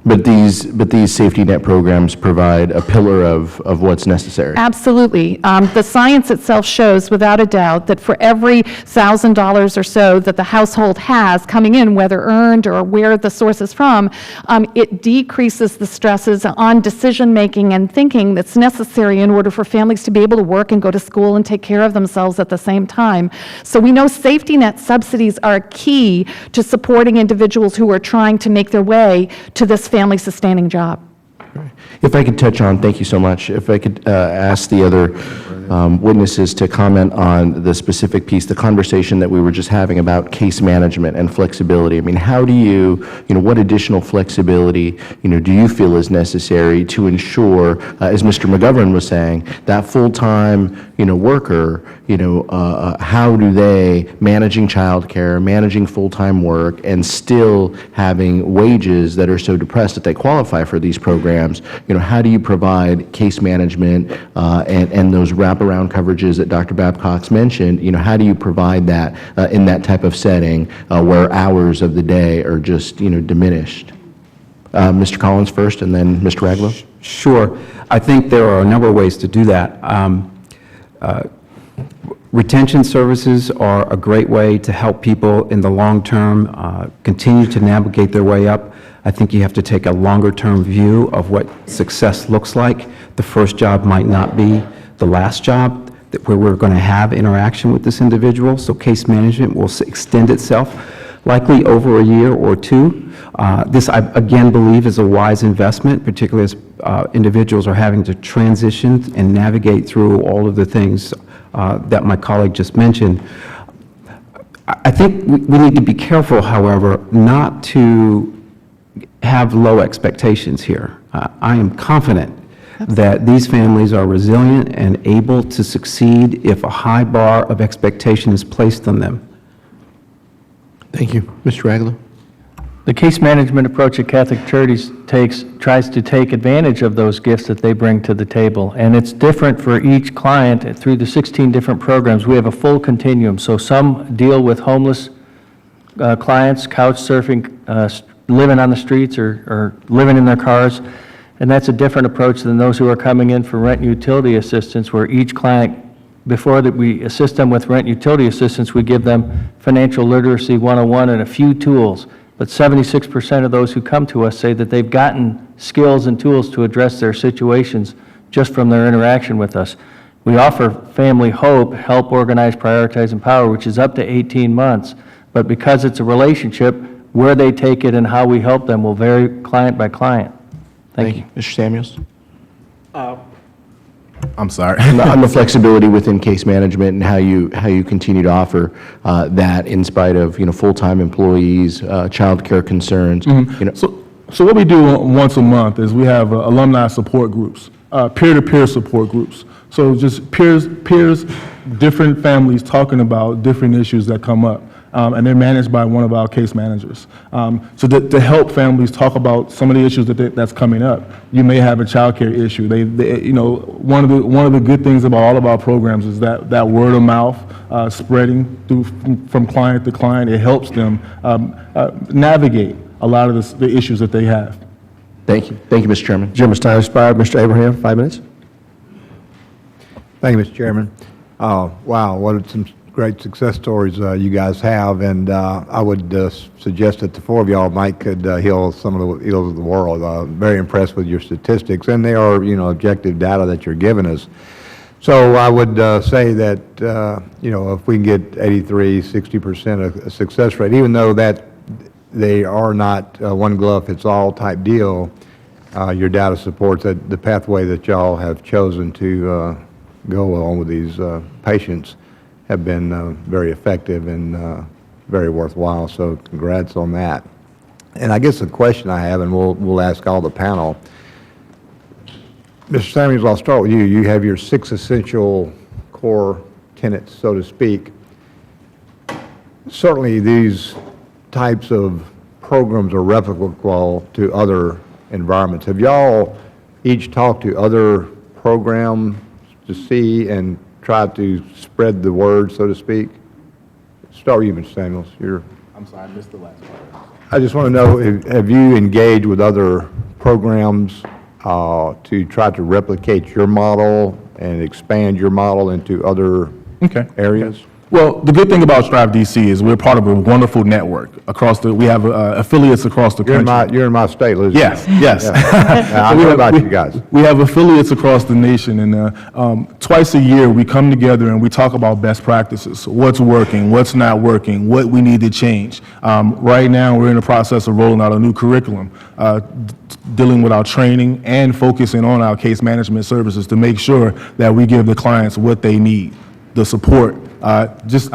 But these safety net programs provide a pillar of what's necessary. Absolutely. The science itself shows, without a doubt, that for every $1,000 or so that the household has coming in, whether earned or where the source is from, it decreases the stresses on decision-making and thinking that's necessary in order for families to be able to work and go to school and take care of themselves at the same time. So we know safety net subsidies are key to supporting individuals who are trying to make their way to this family-sustaining job. If I could touch on, thank you so much, if I could ask the other witnesses to comment on the specific piece, the conversation that we were just having about case management and flexibility. I mean, how do you, what additional flexibility, do you feel is necessary to ensure, as Mr. McGovern was saying, that full-time, worker, how do they, managing childcare, managing full-time work, and still having wages that are so depressed that they qualify for these programs, how do you provide case management and those wraparound coverages that Dr. Babcock's mentioned, how do you provide that in that type of setting where hours of the day are just, diminished? Mr. Collins first, and then Mr. Raglow. Sure. I think there are a number of ways to do that. Retention services are a great way to help people in the long term continue to navigate their way up. I think you have to take a longer-term view of what success looks like. The first job might not be the last job where we're going to have interaction with this individual, so case management will extend itself likely over a year or two. This, I again believe, is a wise investment, particularly as individuals are having to transition and navigate through all of the things that my colleague just mentioned. I think we need to be careful, however, not to have low expectations here. I am confident that these families are resilient and able to succeed if a high bar of expectation is placed on them. Thank you. Mr. Raglow. The case management approach that Catholic Charities tries to take advantage of those gifts that they bring to the table. And it's different for each client through the 16 different programs. We have a full continuum. So some deal with homeless clients, couch surfing, living on the streets or living in their cars. And that's a different approach than those who are coming in for rent and utility assistance, where each client, before that we assist them with rent and utility assistance, we give them financial literacy 101 and a few tools. But 76% of those who come to us say that they've gotten skills and tools to address their situations just from their interaction with us. We offer Family Hope, Help Organize, Prioritize, Empower, which is up to 18 months. But because it's a relationship, where they take it and how we help them will vary client by client. Thank you. Mr. Samuels. I'm sorry. On the flexibility within case management and how you continue to offer that in spite of full-time employees, child care concerns. So what we do once a month is we have alumni support groups, peer-to-peer support groups. So just peers, different families talking about different issues that come up. and they're managed by one of our case managers. So to help families talk about some of the issues that's coming up. You may have a child care issue. One of the good things about all of our programs is that word of mouth spreading from client to client. It helps them navigate a lot of the issues that they have. Thank you. Thank you, Mr. Chairman. Jim, time expired. Mr. Abraham, 5 minutes. Thank you, Mr. Chairman. Wow, what some great success stories you guys have, and I would suggest that the four of y'all could heal some of the ills of the world. Very impressed with your statistics, and they are, objective data that you're giving us. So I would say that, if we can get 83, 60% of success rate, even though that they are not one glove fits all type deal, your data supports that the pathway that y'all have chosen to go on with these patients have been very effective and very worthwhile. So congrats on that. And I guess the question I have, and we'll ask all the panel, Mr. Samuels, I'll start with you. You have your 6 essential core tenets, so to speak. Certainly these types of programs are replicable to other environments. Have y'all each talked to other programs to see and try to spread the word, so to speak? Start with you, Mr. Samuels. I'm sorry, I missed the last part. I just want to know, have you engaged with other programs to try to replicate your model and expand your model into other areas? Well, the good thing about Strive DC is we're part of a wonderful network we have affiliates across the country. You're in my state, Liz. Yes. Yeah, I know about you guys. We have affiliates across the nation, and twice a year we come together and we talk about best practices, what's working, what's not working, what we need to change. Right now we're in the process of rolling out a new curriculum, dealing with our training and focusing on our case management services to make sure that we give the clients what they need, the support. I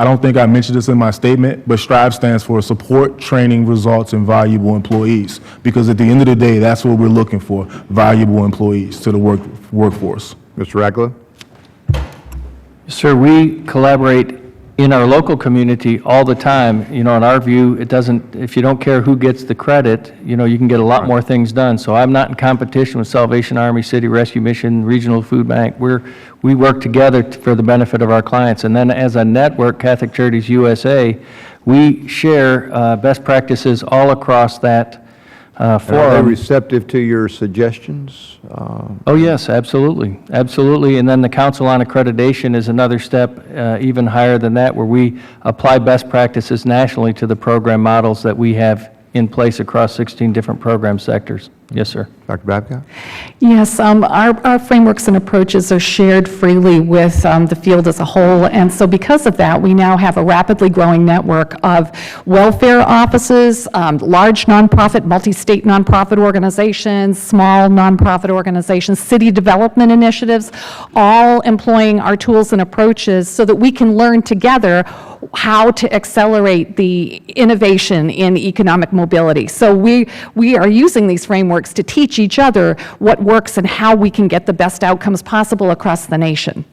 don't think I mentioned this in my statement, but STRIVE stands for Support, Training, Results, and Valuable Employees, because at the end of the day, that's what we're looking for, valuable employees to the workforce. Mr. Radcliffe? Sir, we collaborate in our local community all the time. In our view, if you don't care who gets the credit, you can get a lot more things done. So I'm not in competition with Salvation Army, City Rescue Mission, Regional Food Bank. We work together for the benefit of our clients. And then as a network, Catholic Charities USA, we share best practices all across that forum. Are they receptive to your suggestions? Oh, yes, absolutely. Absolutely. And then the Council on Accreditation is another step even higher than that, where we apply best practices nationally to the program models that we have in place across 16 different program sectors. Yes, sir. Dr. Babcock? Yes, our frameworks and approaches are shared freely with the field as a whole, and so because of that, we now have a rapidly growing network of welfare offices, large nonprofit, multi-state nonprofit organizations, small nonprofit organizations, city development initiatives, all employing our tools and approaches so that we can learn together how to accelerate the innovation in economic mobility. So we are using these frameworks to teach each other what works and how we can get the best outcomes possible across the nation.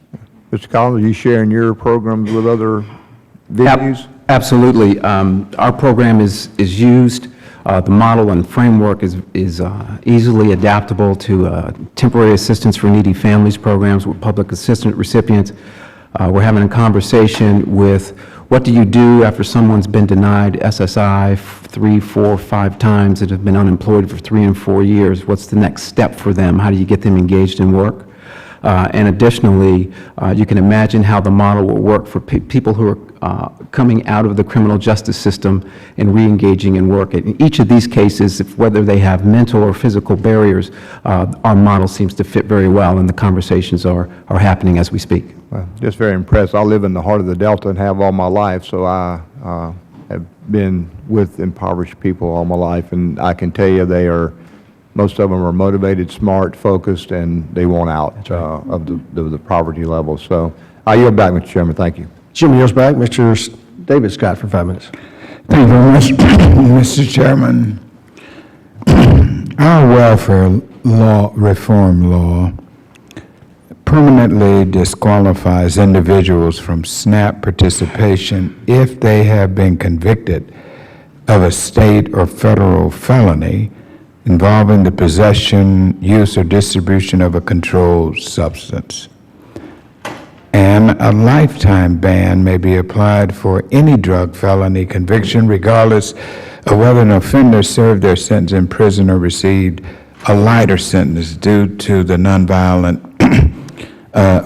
Mr. Collins, are you sharing your programs with other venues? Absolutely. Our program is used. The model and framework is easily adaptable to temporary assistance for needy families programs with public assistance recipients. We're having a conversation with what do you do after someone's been denied SSI 3, 4, 5 times and have been unemployed for 3 and 4 years? What's the next step for them? How do you get them engaged in work? And additionally, you can imagine how the model will work for people who are coming out of the criminal justice system and re-engaging in work. In each of these cases, whether they have mental or physical barriers, our model seems to fit very well, and the conversations are happening as we speak. Well, just very impressed. I live in the heart of the Delta and have all my life, so I have been with impoverished people all my life, and I can tell you most of them are motivated, smart, focused, and they want out of the poverty level. So I yield back, Mr. Chairman. Thank you. Jim yields back. Mr. David Scott for 5 minutes. Thank you very much, Mr. Chairman. Our welfare reform law permanently disqualifies individuals from SNAP participation if they have been convicted of a state or federal felony involving the possession, use, or distribution of a controlled substance. And a lifetime ban may be applied for any drug felony conviction, regardless of whether an offender served their sentence in prison or received a lighter sentence due to the nonviolent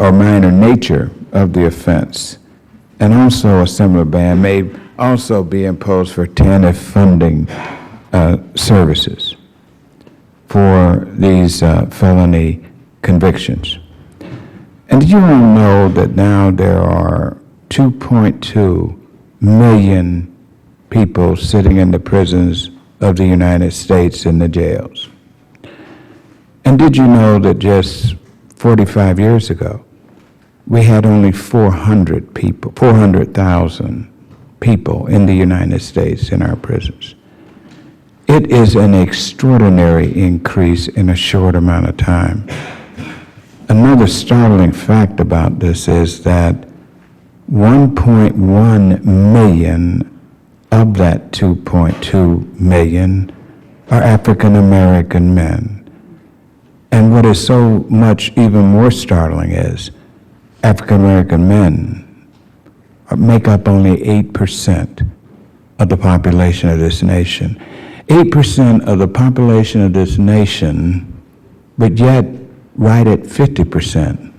or minor nature of the offense. And also a similar ban may also be imposed for TANF funding services for these felony convictions. And did you all know that now there are 2.2 million people sitting in the prisons of the United States in the jails? And did you know that just 45 years ago, we had only 400,000 people in the United States in our prisons? It is an extraordinary increase in a short amount of time. Another startling fact about this is that 1.1 million of that 2.2 million are African American men. And what is so much even more startling is African American men make up only 8% of the population of this nation. 8% of the population of this nation, but yet right at 50%.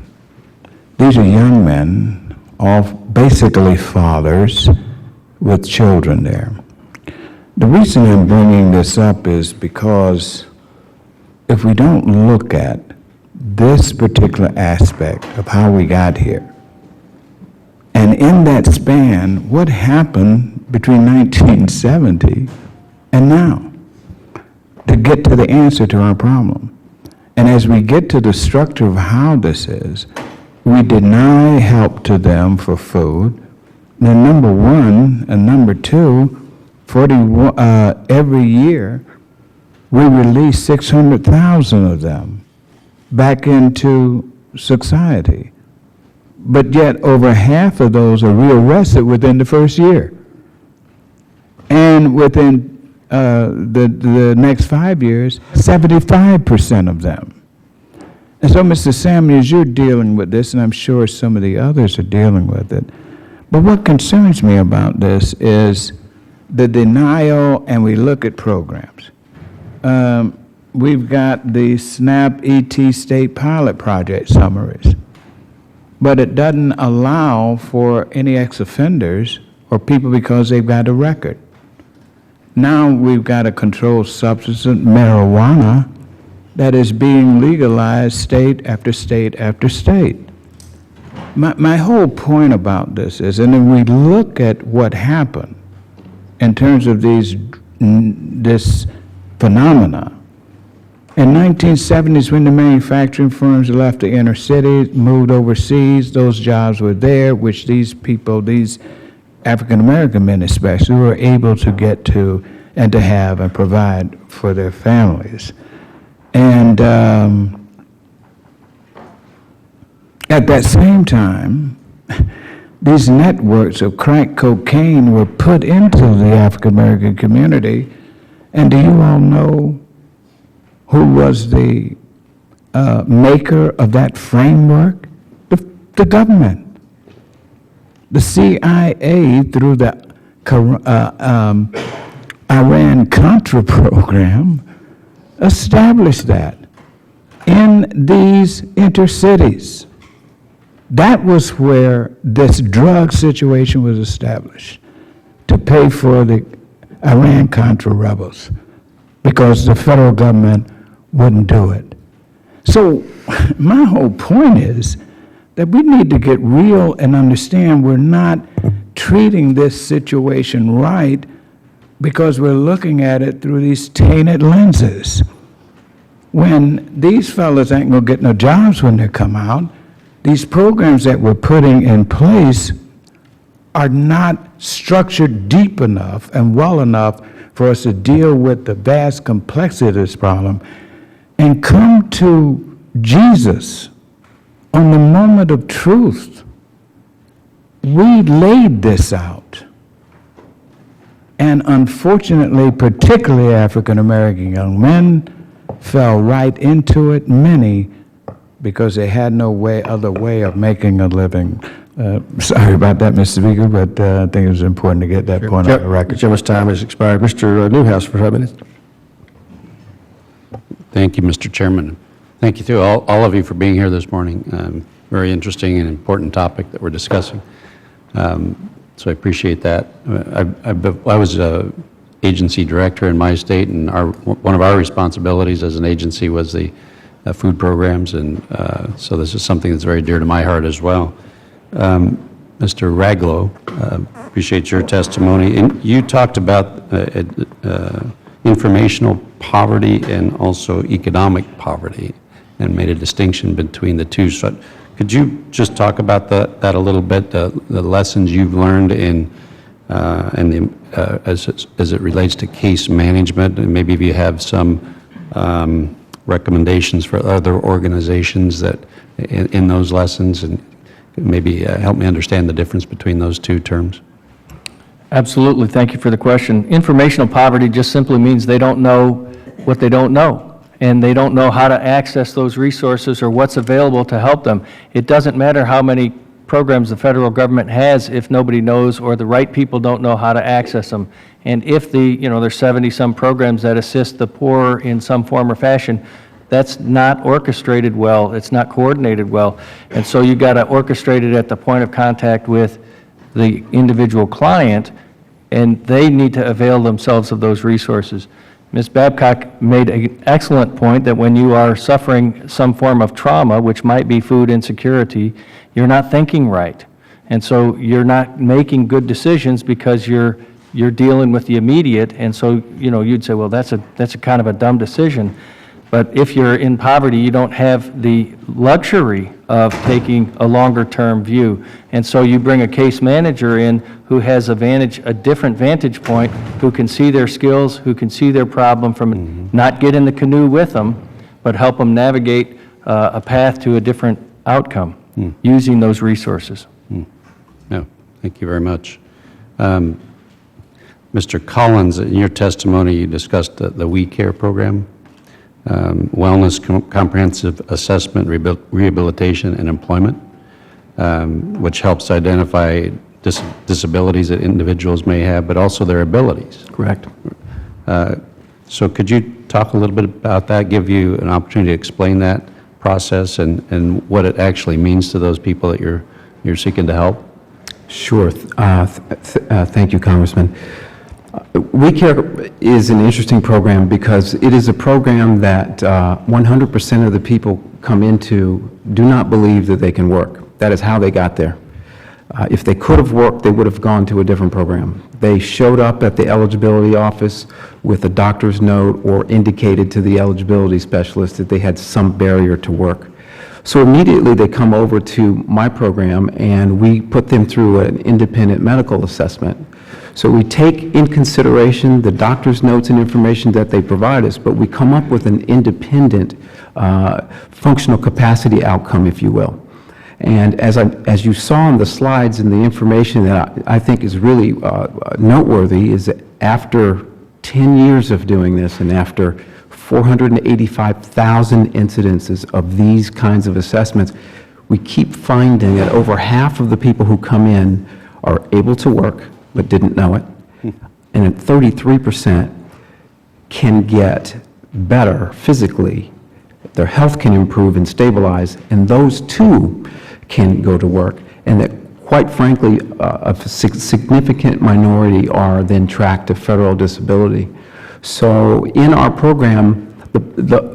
These are young men, all basically fathers with children there. The reason I'm bringing this up is because if we don't look at this particular aspect of how we got here, and in that span, what happened between 1970 and now to get to the answer to our problem. And as we get to the structure of how this is, we deny help to them for food. Now, number one, and number two, every year, we release 600,000 of them back into society. But yet, over half of those are rearrested within the first year. And within the next 5 years, 75% of them. And so, Mr. Salmon, as you're dealing with this, and I'm sure some of the others are dealing with it, but what concerns me about this is the denial, and we look at programs. We've got the SNAP ET state pilot project summaries, but it doesn't allow for any ex-offenders or people because they've got a record. Now we've got a controlled substance, marijuana, that is being legalized state after state after state. My whole point about this is, and then we look at what happened in terms of this phenomena. In 1970s, when the manufacturing firms left the inner cities, moved overseas, those jobs were there, which these people, these African-American men especially, were able to get to and to have and provide for their families. And at that same time, these networks of crack cocaine were put into the African-American community. And do you all know who was the maker of that framework? The government. The CIA, through the Iran-Contra program, established that in these intercities. That was where this drug situation was established, to pay for the Iran-Contra rebels, because the federal government wouldn't do it. So my whole point is that we need to get real and understand we're not treating this situation right because we're looking at it through these tainted lenses. When these fellas ain't gonna get no jobs when they come out, these programs that we're putting in place are not structured deep enough and well enough for us to deal with the vast complexity of this problem and come to Jesus on the moment of truth, we laid this out. And unfortunately, particularly African-American young men fell right into it, many because they had no other way of making a living. Sorry about that, Mr. Speaker, but I think it was important to get that point on the record. Chairman's time has expired. Mr. Newhouse for 5 minutes. Thank you, Mr. Chairman. Thank you to all of you for being here this morning. Very interesting and important topic that we're discussing. So I appreciate that. I was an agency director in my state, and one of our responsibilities as an agency was the food programs, and so this is something that's very dear to my heart as well. Mr. Raglow, appreciate your testimony. And you talked about informational poverty and also economic poverty and made a distinction between the two. So could you just talk about that a little bit, the lessons you've learned as it relates to case management, and maybe if you have some recommendations for other organizations that in those lessons, and maybe help me understand the difference between those two terms? Absolutely. Thank you for the question. Informational poverty just simply means they don't know what they don't know, and they don't know how to access those resources or what's available to help them. It doesn't matter how many programs the federal government has if nobody knows or the right people don't know how to access them. And if there's 70-some programs that assist the poor in some form or fashion, that's not orchestrated well, it's not coordinated well. And so you've got to orchestrate it at the point of contact with the individual client, and they need to avail themselves of those resources. Ms. Babcock made an excellent point that when you are suffering some form of trauma, which might be food insecurity, you're not thinking right. And so you're not making good decisions because you're dealing with the immediate, and so you'd say, well, that's a kind of a dumb decision. But if you're in poverty, you don't have the luxury of taking a longer-term view. And so you bring a case manager in who has a different vantage point, who can see their skills, who can see their problem from not get in the canoe with them, but help them navigate a path to a different outcome using those resources. No, thank you very much. Mr. Collins, in your testimony, you discussed the WeCARE program. Wellness, comprehensive assessment, rehabilitation, and employment, which helps identify disabilities that individuals may have, but also their abilities. Correct. So could you talk a little bit about that, give you an opportunity to explain that process and what it actually means to those people that you're seeking to help? Sure. Thank you, Congressman. WeCARE is an interesting program because it is a program that 100% of the people come into do not believe that they can work. That is how they got there. If they could have worked, they would have gone to a different program. They showed up at the eligibility office with a doctor's note or indicated to the eligibility specialist that they had some barrier to work. So immediately they come over to my program and we put them through an independent medical assessment. So we take in consideration the doctor's notes and information that they provide us, but we come up with an independent functional capacity outcome, if you will. And as you saw on the slides and the information that I think is really noteworthy is that after 10 years of doing this and after 485,000 incidences of these kinds of assessments, we keep finding that over half of the people who come in are able to work but didn't know it, and 33% can get better physically. Their health can improve and stabilize, and those too can go to work, and that quite frankly, a significant minority are then tracked to federal disability. So in our program,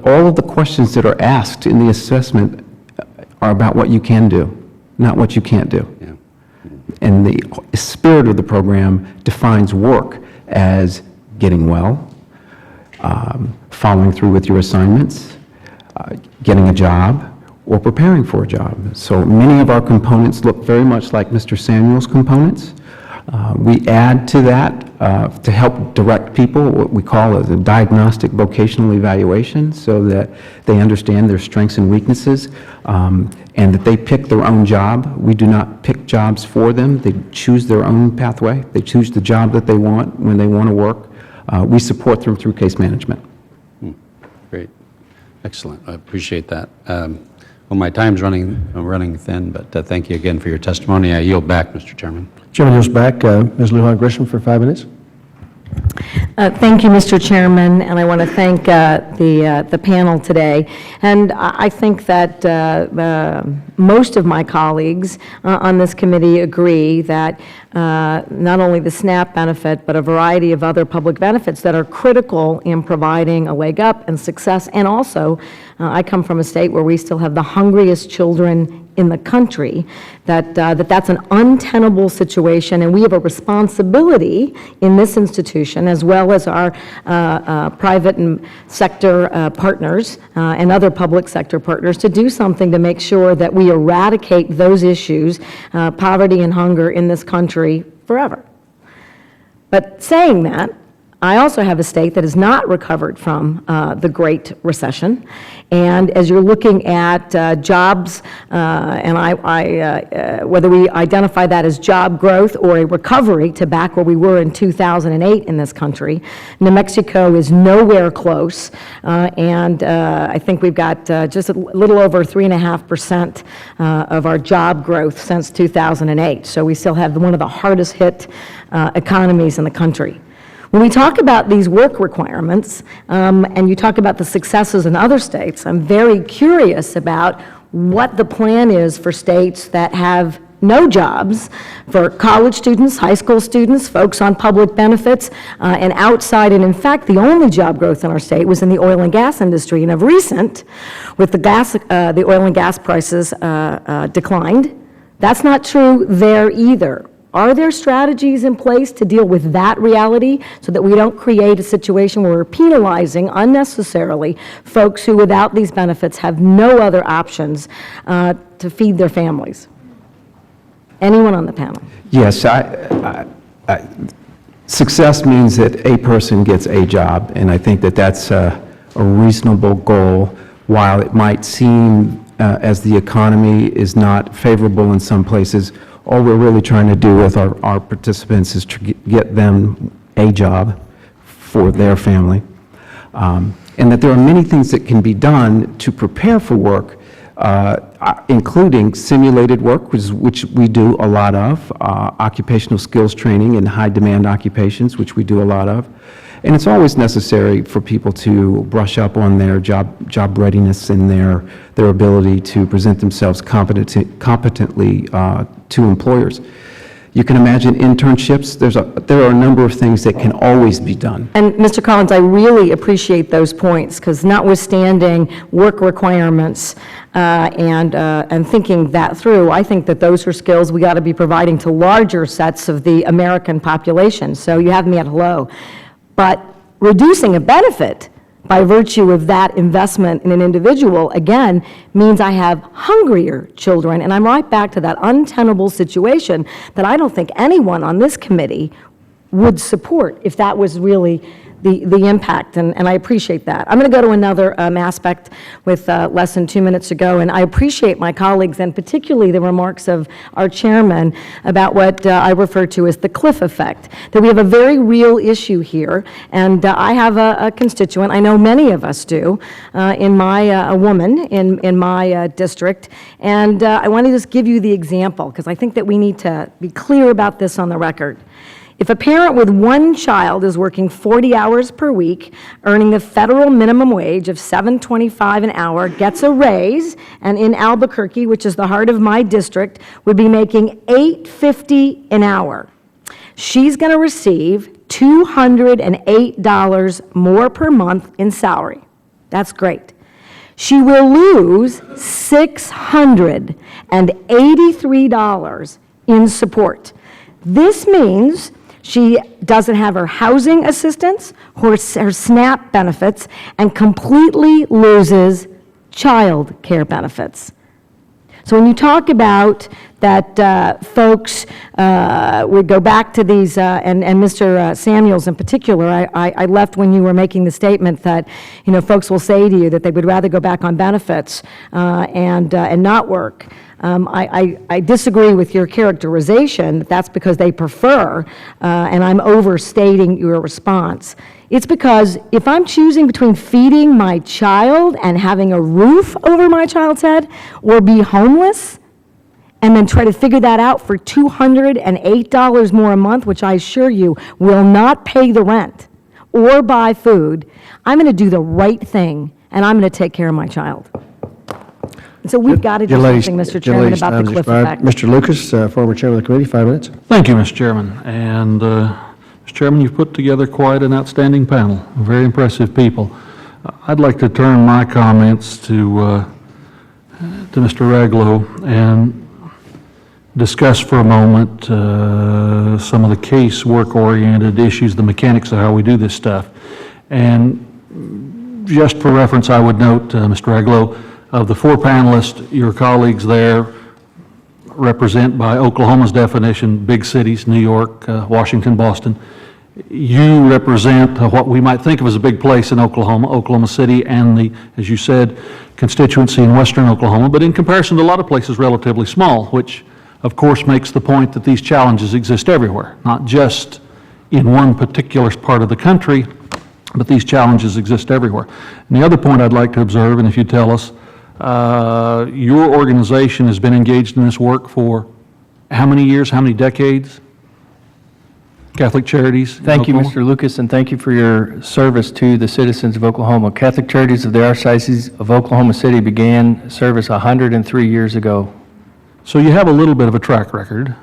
all of the questions that are asked in the assessment are about what you can do, not what you can't do. Yeah. And the spirit of the program defines work as getting well, following through with your assignments, getting a job, or preparing for a job. So many of our components look very much like Mr. Samuel's components. We add to that to help direct people what we call a diagnostic vocational evaluation so that they understand their strengths and weaknesses and that they pick their own job. We do not pick jobs for them. They choose their own pathway. They choose the job that they want when they want to work. We support them through case management. Great. Excellent. I appreciate that. Well, my time's running thin, but thank you again for your testimony. I yield back, Mr. Chairman. Chairman yields back. Ms. Lujan Grisham for 5 minutes. Thank you, Mr. Chairman, and I want to thank the panel today. And I think that most of my colleagues on this committee agree that not only the SNAP benefit, but a variety of other public benefits that are critical in providing a leg up and success. And also, I come from a state where we still have the hungriest children in the country, that's an untenable situation, and we have a responsibility in this institution, as well as our private and sector partners and other public sector partners, to do something to make sure that we eradicate those issues, poverty and hunger in this country forever. But saying that, I also have a state that has not recovered from the Great Recession. And as you're looking at jobs, and whether we identify that as job growth or a recovery to back where we were in 2008 in this country, New Mexico is nowhere close. And I think we've got just a little over 3.5% of our job growth since 2008. So we still have one of the hardest hit economies in the country. When we talk about these work requirements, and you talk about the successes in other states, I'm very curious about what the plan is for states that have no jobs, for college students, high school students, folks on public benefits, and outside. And in fact, the only job growth in our state was in the oil and gas industry. And of recent, with the oil and gas prices declined, that's not true there either. Are there strategies in place to deal with that reality so that we don't create a situation where we're penalizing unnecessarily folks who, without these benefits, have no other options to feed their families? Anyone on the panel? Yes, success means that a person gets a job, and I think that that's a reasonable goal. While it might seem as the economy is not favorable in some places, all we're really trying to do with our participants is to get them a job for their family. And that there are many things that can be done to prepare for work, including simulated work, which we do a lot of, occupational skills training in high-demand occupations, which we do a lot of. And it's always necessary for people to brush up on their job readiness and their ability to present themselves competently to employers. You can imagine internships. There are a number of things that can always be done. And Mr. Collins, I really appreciate those points, because notwithstanding work requirements and thinking that through, I think that those are skills we got to be providing to larger sets of the American population. So you have me at hello. But reducing a benefit by virtue of that investment in an individual, again, means I have hungrier children. And I'm right back to that untenable situation that I don't think anyone on this committee would support if that was really the impact, and I appreciate that. I'm going to go to another aspect with less than 2 minutes to go, and I appreciate my colleagues, and particularly the remarks of our chairman about what I refer to as the cliff effect, that we have a very real issue here, and I have a constituent, I know many of us do, a woman in my district, and I want to just give you the example, because I think that we need to be clear about this on the record. If a parent with one child is working 40 hours per week, earning the federal minimum wage of $7.25 an hour, gets a raise, and in Albuquerque, which is the heart of my district, would be making $8.50 an hour, she's going to receive $208 more per month in salary. That's great. She will lose $683 in support. This means she doesn't have her housing assistance, her SNAP benefits, and completely loses child care benefits. So when you talk about that folks would go back to these, and Mr. Samuels in particular, I left when you were making the statement that, folks will say to you that they would rather go back on benefits and not work. I disagree with your characterization that that's because they prefer, and I'm overstating your response. It's because if I'm choosing between feeding my child and having a roof over my child's head, or be homeless, and then try to figure that out for $208 more a month, which I assure you will not pay the rent or buy food, I'm going to do the right thing, and I'm going to take care of my child. And so we've got to do something, Mr. Chairman, about the cliff effect. Mr. Lucas, former chairman of the committee, 5 minutes. Thank you, Mr. Chairman. And, Mr. Chairman, you've put together quite an outstanding panel, very impressive people. I'd like to turn my comments to Mr. Raglow and discuss for a moment some of the casework-oriented issues, the mechanics of how we do this stuff. And just for reference, I would note, Mr. Raglow, of the 4 panelists, your colleagues there represent, by Oklahoma's definition, big cities, New York, Washington, Boston. You represent what we might think of as a big place in Oklahoma, Oklahoma City, and the, as you said, constituency in western Oklahoma, but in comparison to a lot of places, relatively small, which of course makes the point that these challenges exist everywhere, not just in one particular part of the country, but these challenges exist everywhere. And the other point I'd like to observe, and if you tell us, your organization has been engaged in this work for how many years, how many decades? Catholic Charities? Thank you, Mr. Lucas, and thank you for your service to the citizens of Oklahoma. Catholic Charities of the Archdiocese of Oklahoma City began service 103 years ago. So you have a little bit of a track record.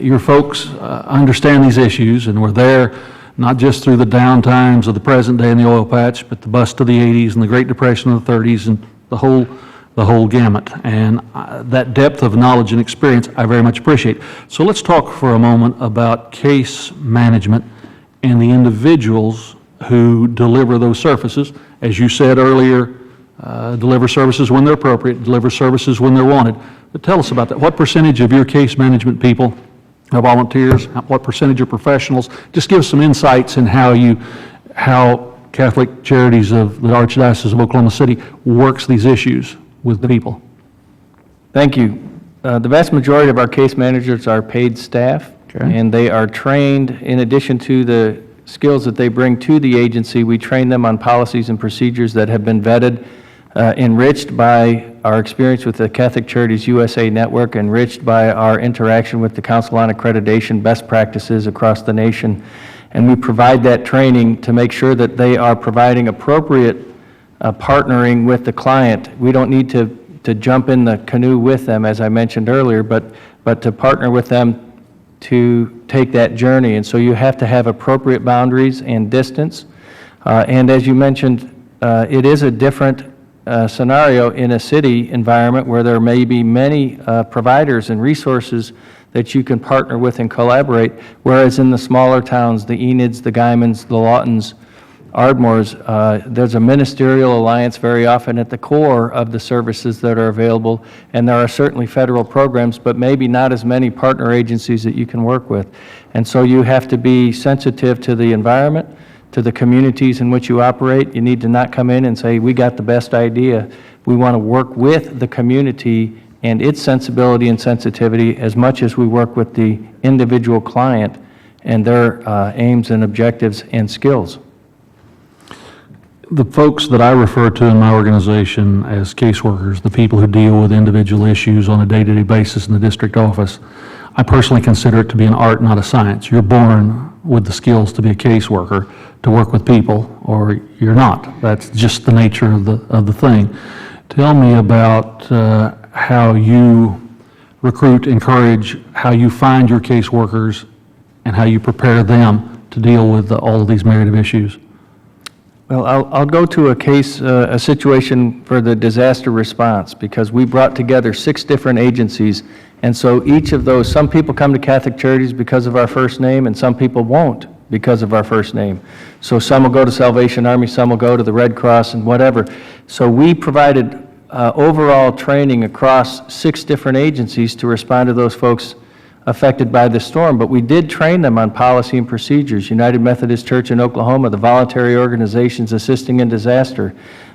Your folks understand these issues, and were there not just through the down times of the present day in the oil patch, but the bust of the 80s and the Great Depression of the 30s and the whole gamut. And that depth of knowledge and experience I very much appreciate. So let's talk for a moment about case management and the individuals who deliver those services. As you said earlier, deliver services when they're appropriate, deliver services when they're wanted. But tell us about that. What percentage of your case management people are volunteers? What percentage are professionals? Just give us some insights in how Catholic Charities of the Archdiocese of Oklahoma City works these issues with the people. Thank you. The vast majority of our case managers are paid staff, and they are trained, in addition to the skills that they bring to the agency, we train them on policies and procedures that have been vetted, enriched by our experience with the Catholic Charities USA Network, enriched by our interaction with the Council on Accreditation best practices across the nation. And we provide that training to make sure that they are providing appropriate partnering with the client. We don't need to jump in the canoe with them, as I mentioned earlier, but to partner with them to take that journey. And so you have to have appropriate boundaries and distance. And as you mentioned, it is a different scenario in a city environment where there may be many providers and resources that you can partner with and collaborate, whereas in the smaller towns, the Enids, the Guymans, the Lawtons, Ardmores, there's a ministerial alliance very often at the core of the services that are available, and there are certainly federal programs, but maybe not as many partner agencies that you can work with. And so you have to be sensitive to the environment, to the communities in which you operate. You need to not come in and say, we got the best idea. We want to work with the community and its sensibility and sensitivity as much as we work with the individual client and their aims and objectives and skills. The folks that I refer to in my organization as caseworkers, the people who deal with individual issues on a day-to-day basis in the district office, I personally consider it to be an art, not a science. You're born with the skills to be a caseworker, to work with people, or you're not. That's just the nature of the thing. Tell me about how you recruit, encourage, how you find your caseworkers, and how you prepare them to deal with all of these myriad of issues. Well, I'll go to a situation for the disaster response, because we brought together 6 different agencies, and so each of those, some people come to Catholic Charities because of our first name, and some people won't because of our first name. So some will go to Salvation Army, some will go to the Red Cross and whatever. So we provided overall training across 6 different agencies to respond to those folks affected by the storm, but we did train them on policy and procedures. United Methodist Church in Oklahoma, the voluntary organizations assisting in disaster,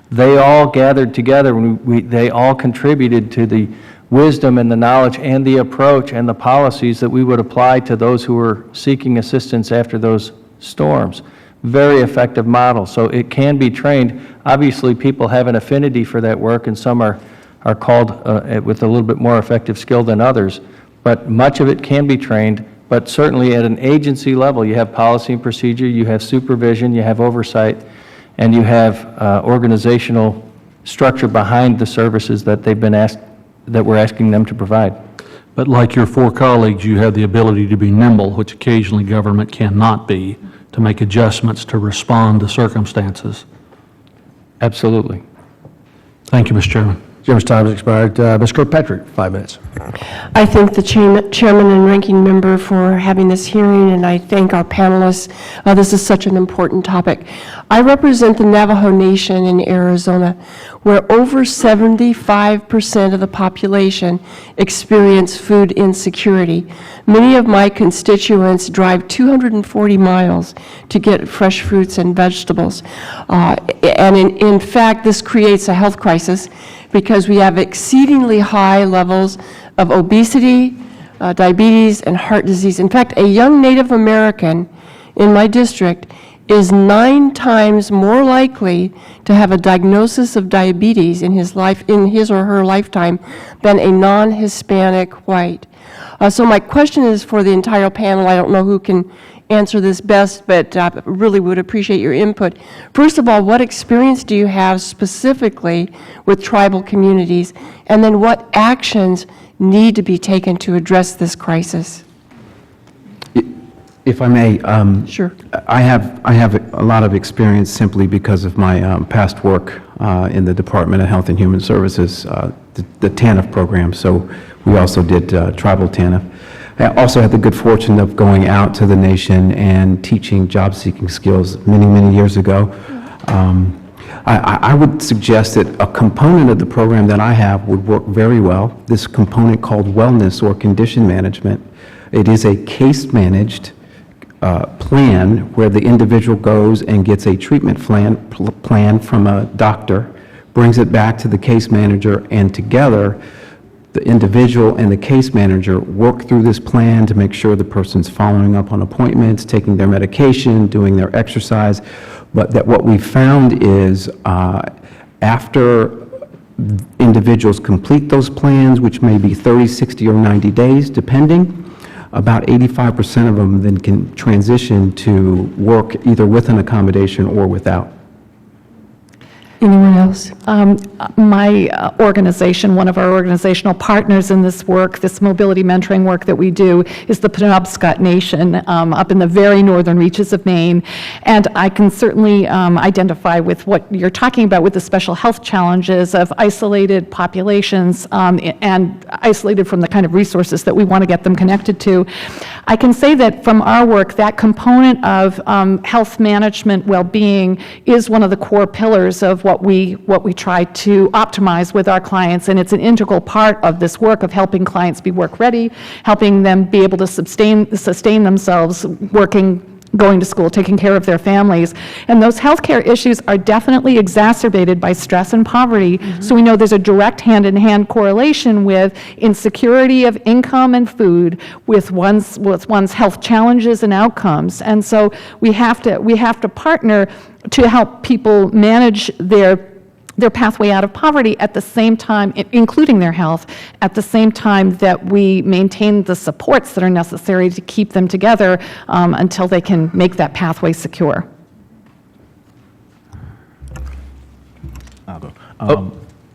they all gathered together, and they all contributed to the wisdom and the knowledge and the approach and the policies that we would apply to those who were seeking assistance after those storms. Very effective model. So it can be trained. Obviously, people have an affinity for that work, and some are called with a little bit more effective skill than others. But much of it can be trained, but certainly at an agency level, you have policy and procedure, you have supervision, you have oversight, and you have organizational structure behind the services that they've been asked, that we're asking them to provide. But like your 4 colleagues, you have the ability to be nimble, which occasionally government cannot be, to make adjustments to respond to circumstances. Absolutely. Thank you, Mr. Chairman. Chairman's time has expired. Ms. Kirkpatrick, 5 minutes. I thank the chairman and ranking member for having this hearing, and I thank our panelists. This is such an important topic. I represent the Navajo Nation in Arizona, where over 75% of the population experience food insecurity. Many of my constituents drive 240 miles to get fresh fruits and vegetables. And in fact, this creates a health crisis, because we have exceedingly high levels of obesity, diabetes, and heart disease. In fact, a young Native American in my district is 9 times more likely to have a diagnosis of diabetes in his or her lifetime than a non-Hispanic white. So my question is for the entire panel. I don't know who can answer this best, but really would appreciate your input. First of all, what experience do you have specifically with tribal communities? And then what actions need to be taken to address this crisis? If I may, Sure. I have a lot of experience simply because of my past work in the Department of Health and Human Services, the TANF program. So we also did tribal TANF. I also had the good fortune of going out to the nation and teaching job-seeking skills many, many years ago. I would suggest that a component of the program that I have would work very well, this component called wellness or condition management. It is a case-managed plan where the individual goes and gets a treatment plan from a doctor, brings it back to the case manager, and together the individual and the case manager work through this plan to make sure the person's following up on appointments, taking their medication, doing their exercise. But that what we found is after individuals complete those plans, which may be 30, 60, or 90 days, depending, about 85% of them then can transition to work either with an accommodation or without. Anyone else? My organization, one of our organizational partners in this work, this mobility mentoring work that we do, is the Penobscot Nation up in the very northern reaches of Maine. And I can certainly identify with what you're talking about with the special health challenges of isolated populations and isolated from the kind of resources that we want to get them connected to. I can say that from our work, that component of health management well-being is one of the core pillars of what we try to optimize with our clients, and it's an integral part of this work of helping clients be work-ready, helping them be able to sustain themselves working, going to school, taking care of their families. And those healthcare issues are definitely exacerbated by stress and poverty. So we know there's a direct hand-in-hand correlation with insecurity of income and food with one's health challenges and outcomes. And so we have to partner to help people manage their pathway out of poverty at the same time, including their health, at the same time that we maintain the supports that are necessary to keep them together until they can make that pathway secure.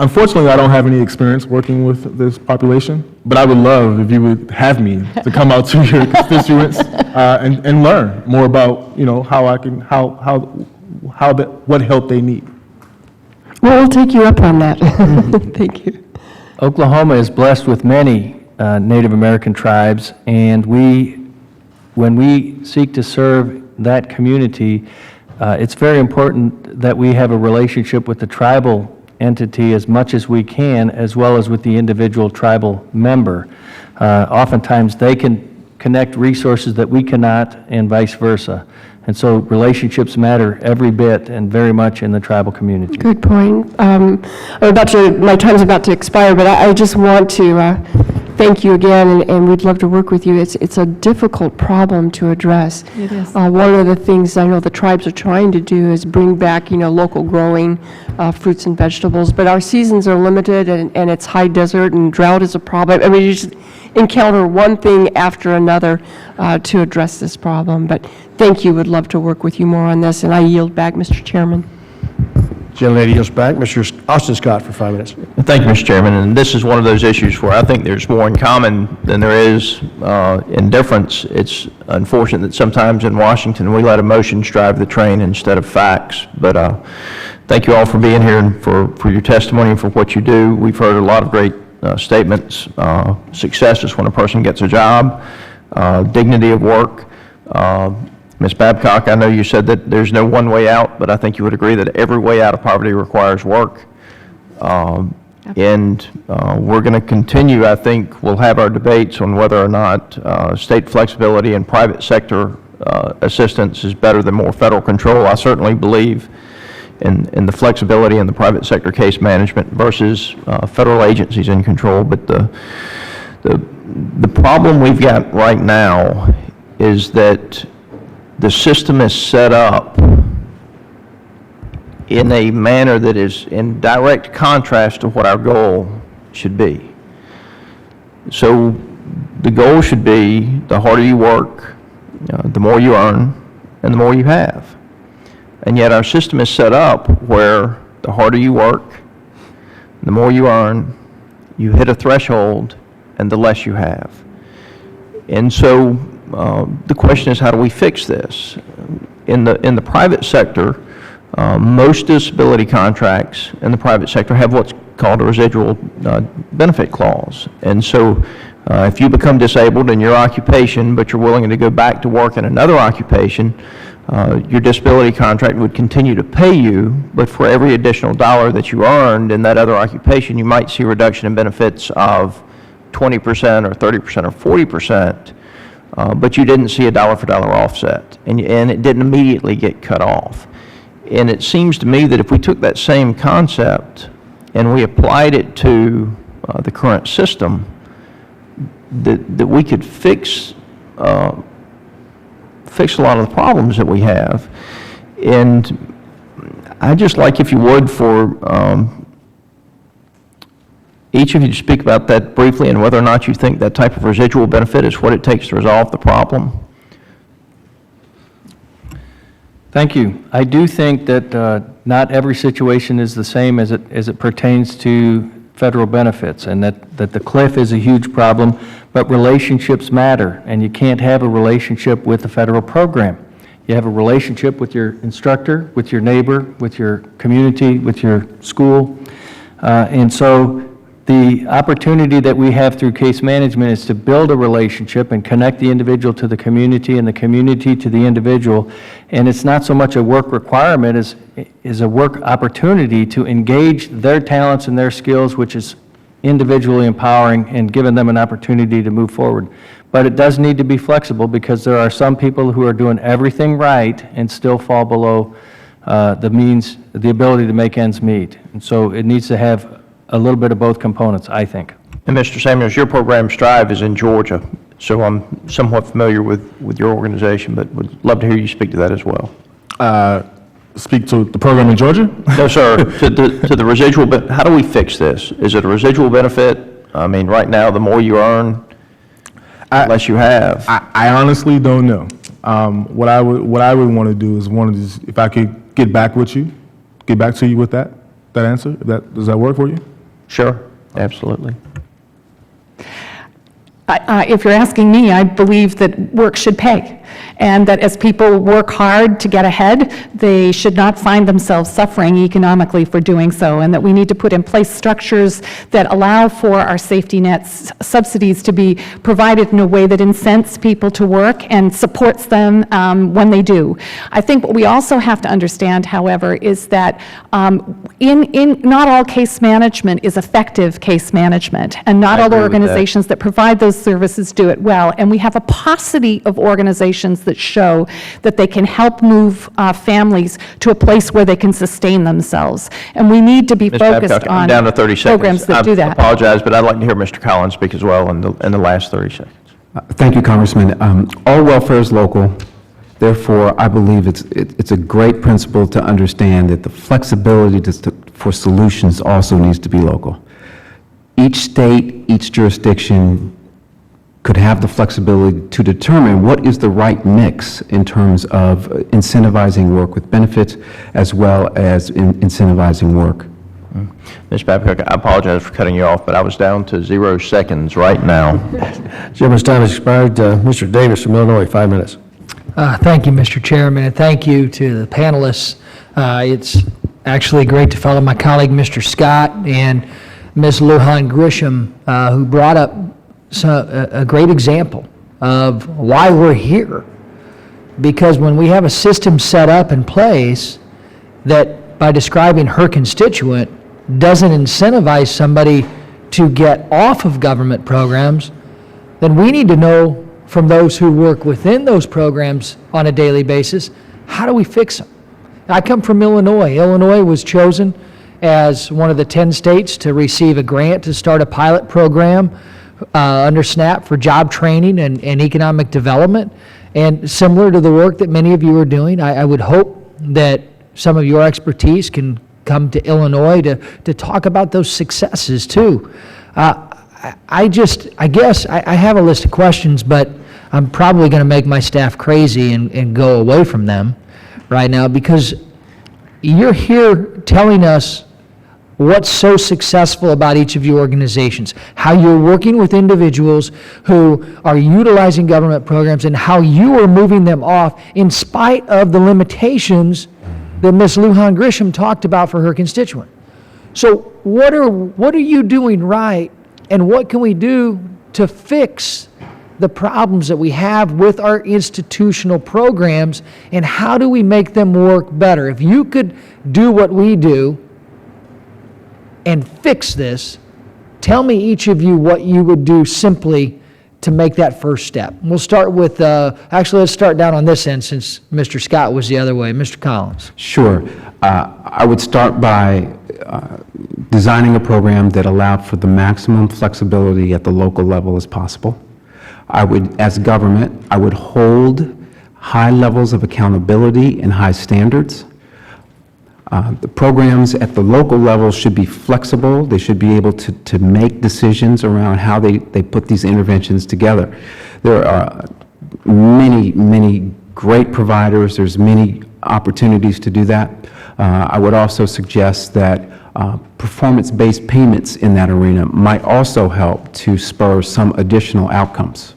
Unfortunately, I don't have any experience working with this population, but I would love if you would have me to come out to your constituents and learn more about, what help they need. Well, we'll take you up on that. Thank you. Oklahoma is blessed with many Native American tribes, and when we seek to serve that community, it's very important that we have a relationship with the tribal entity as much as we can, as well as with the individual tribal member. Oftentimes, they can connect resources that we cannot, and vice versa. And so relationships matter every bit and very much in the tribal community. Good point. My time's about to expire, but I just want to thank you again, and we'd love to work with you. It's a difficult problem to address. It is. One of the things I know the tribes are trying to do is bring back, local growing fruits and vegetables, but our seasons are limited, and it's high desert, and drought is a problem. I mean, you just encounter one thing after another to address this problem. But thank you. Would love to work with you more on this, and I yield back, Mr. Chairman. Gentlelady yields back. Mr. Austin Scott for 5 minutes. Thank you, Mr. Chairman. And this is one of those issues where I think there's more in common than there is in difference. It's unfortunate that sometimes in Washington we let emotions drive the train instead of facts. But thank you all for being here and for your testimony and for what you do. We've heard a lot of great statements. Success is when a person gets a job, dignity of work. Ms. Babcock, I know you said that there's no one way out, but I think you would agree that every way out of poverty requires work. And we're going to continue, I think, we'll have our debates on whether or not state flexibility and private sector assistance is better than more federal control. I certainly believe in the flexibility in the private sector case management versus federal agencies in control. But the problem we've got right now is that the system is set up in a manner that is in direct contrast to what our goal should be. So the goal should be the harder you work, the more you earn, and the more you have. And yet our system is set up where the harder you work, the more you earn, you hit a threshold, and the less you have. And so the question is, how do we fix this? In the private sector, most disability contracts in the private sector have what's called a residual benefit clause. And so if you become disabled in your occupation, but you're willing to go back to work in another occupation, your disability contract would continue to pay you, but for every additional dollar that you earned in that other occupation, you might see a reduction in benefits of 20% or 30% or 40%. But you didn't see a dollar-for-dollar offset, and it didn't immediately get cut off. And it seems to me that if we took that same concept and we applied it to the current system, that we could fix a lot of the problems that we have. And I'd just like, if you would, for each of you to speak about that briefly and whether or not you think that type of residual benefit is what it takes to resolve the problem. Thank you. I do think that not every situation is the same as it pertains to federal benefits, and that the cliff is a huge problem, but relationships matter, and you can't have a relationship with the federal program. You have a relationship with your instructor, with your neighbor, with your community, with your school, and so the opportunity that we have through case management is to build a relationship and connect the individual to the community and the community to the individual. And it's not so much a work requirement as a work opportunity to engage their talents and their skills, which is individually empowering and giving them an opportunity to move forward. But it does need to be flexible, because there are some people who are doing everything right and still fall below the ability to make ends meet. And so it needs to have a little bit of both components, I think. And Mr. Samuels, your program, Strive, is in Georgia, so I'm somewhat familiar with your organization, but would love to hear you speak to that as well. Speak to the program in Georgia? No, sir, to the residual, but how do we fix this? Is it a residual benefit? I mean, right now, the more you earn, the less you have. I honestly don't know. What I would want to do is if I could get back to you with that answer. Does that work for you? Sure, absolutely. If you're asking me, I believe that work should pay. and that as people work hard to get ahead, they should not find themselves suffering economically for doing so, and that we need to put in place structures that allow for our safety nets subsidies to be provided in a way that incents people to work and supports them when they do. I think what we also have to understand, however, is that not all case management is effective case management, and not all organizations that provide those services do it well. And we have a paucity of organizations that show that they can help move families to a place where they can sustain themselves. And we need to be Ms. focused Babcock, on I'm down to 30 seconds. programs that do that. I apologize, but I'd like to hear Mr. Collins speak as well in the last 30 seconds. Thank you, Congressman. All welfare is local. Therefore, I believe it's a great principle to understand that the flexibility for solutions also needs to be local. Each state, each jurisdiction could have the flexibility to determine what is the right mix in terms of incentivizing work with benefits as well as incentivizing work. Ms. Babcock, I apologize for cutting you off, but I was down to 0 seconds right now. Chairman's time has expired. Mr. Davis from Illinois, 5 minutes. Thank you, Mr. Chairman, and thank you to the panelists. It's actually great to follow my colleague, Mr. Scott, and Ms. Lujan Grisham, who brought up a great example of why we're here. Because when we have a system set up in place that, by describing her constituent, doesn't incentivize somebody to get off of government programs, then we need to know from those who work within those programs on a daily basis, how do we fix them? I come from Illinois. Illinois was chosen as one of the 10 states to receive a grant to start a pilot program under SNAP for job training and economic development. And similar to the work that many of you are doing, I would hope that some of your expertise can come to Illinois to talk about those successes too. I guess I have a list of questions, but I'm probably going to make my staff crazy and go away from them right now, because you're here telling us what's so successful about each of your organizations, how you're working with individuals who are utilizing government programs, and how you are moving them off in spite of the limitations that Ms. Lujan Grisham talked about for her constituent. So what are you doing right, and what can we do to fix the problems that we have with our institutional programs, and how do we make them work better? If you could do what we do and fix this, tell me each of you what you would do simply to make that first step. We'll start with, actually let's start down on this end since Mr. Scott was the other way. Mr. Collins. Sure. I would start by designing a program that allowed for the maximum flexibility at the local level as possible. As government, I would hold high levels of accountability and high standards. The programs at the local level should be flexible. They should be able to make decisions around how they put these interventions together. There are many great providers. There's many opportunities to do that. I would also suggest that performance-based payments in that arena might also help to spur some additional outcomes.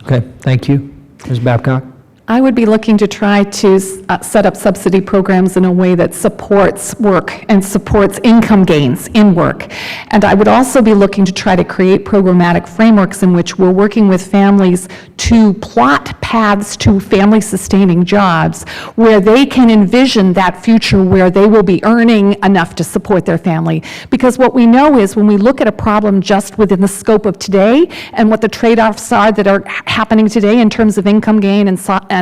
Okay, thank you. Ms. Babcock? I would be looking to try to set up subsidy programs in a way that supports work and supports income gains in work. And I would also be looking to try to create programmatic frameworks in which we're working with families to plot paths to family-sustaining jobs where they can envision that future where they will be earning enough to support their family. Because what we know is when we look at a problem just within the scope of today and what the trade-offs are that are happening today in terms of income gain and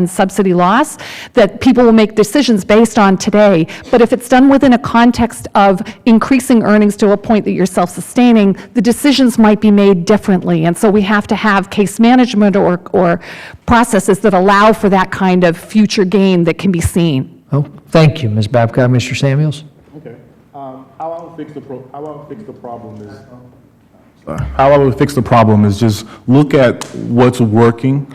subsidy loss, that people will make decisions based on today. But if it's done within a context of increasing earnings to a point that you're self-sustaining, the decisions might be made differently. And so we have to have case management or processes that allow for that kind of future gain that can be seen. Oh, thank you, Ms. Babcock. Mr. Samuels? Okay. How I would fix the problem is just look at what's working.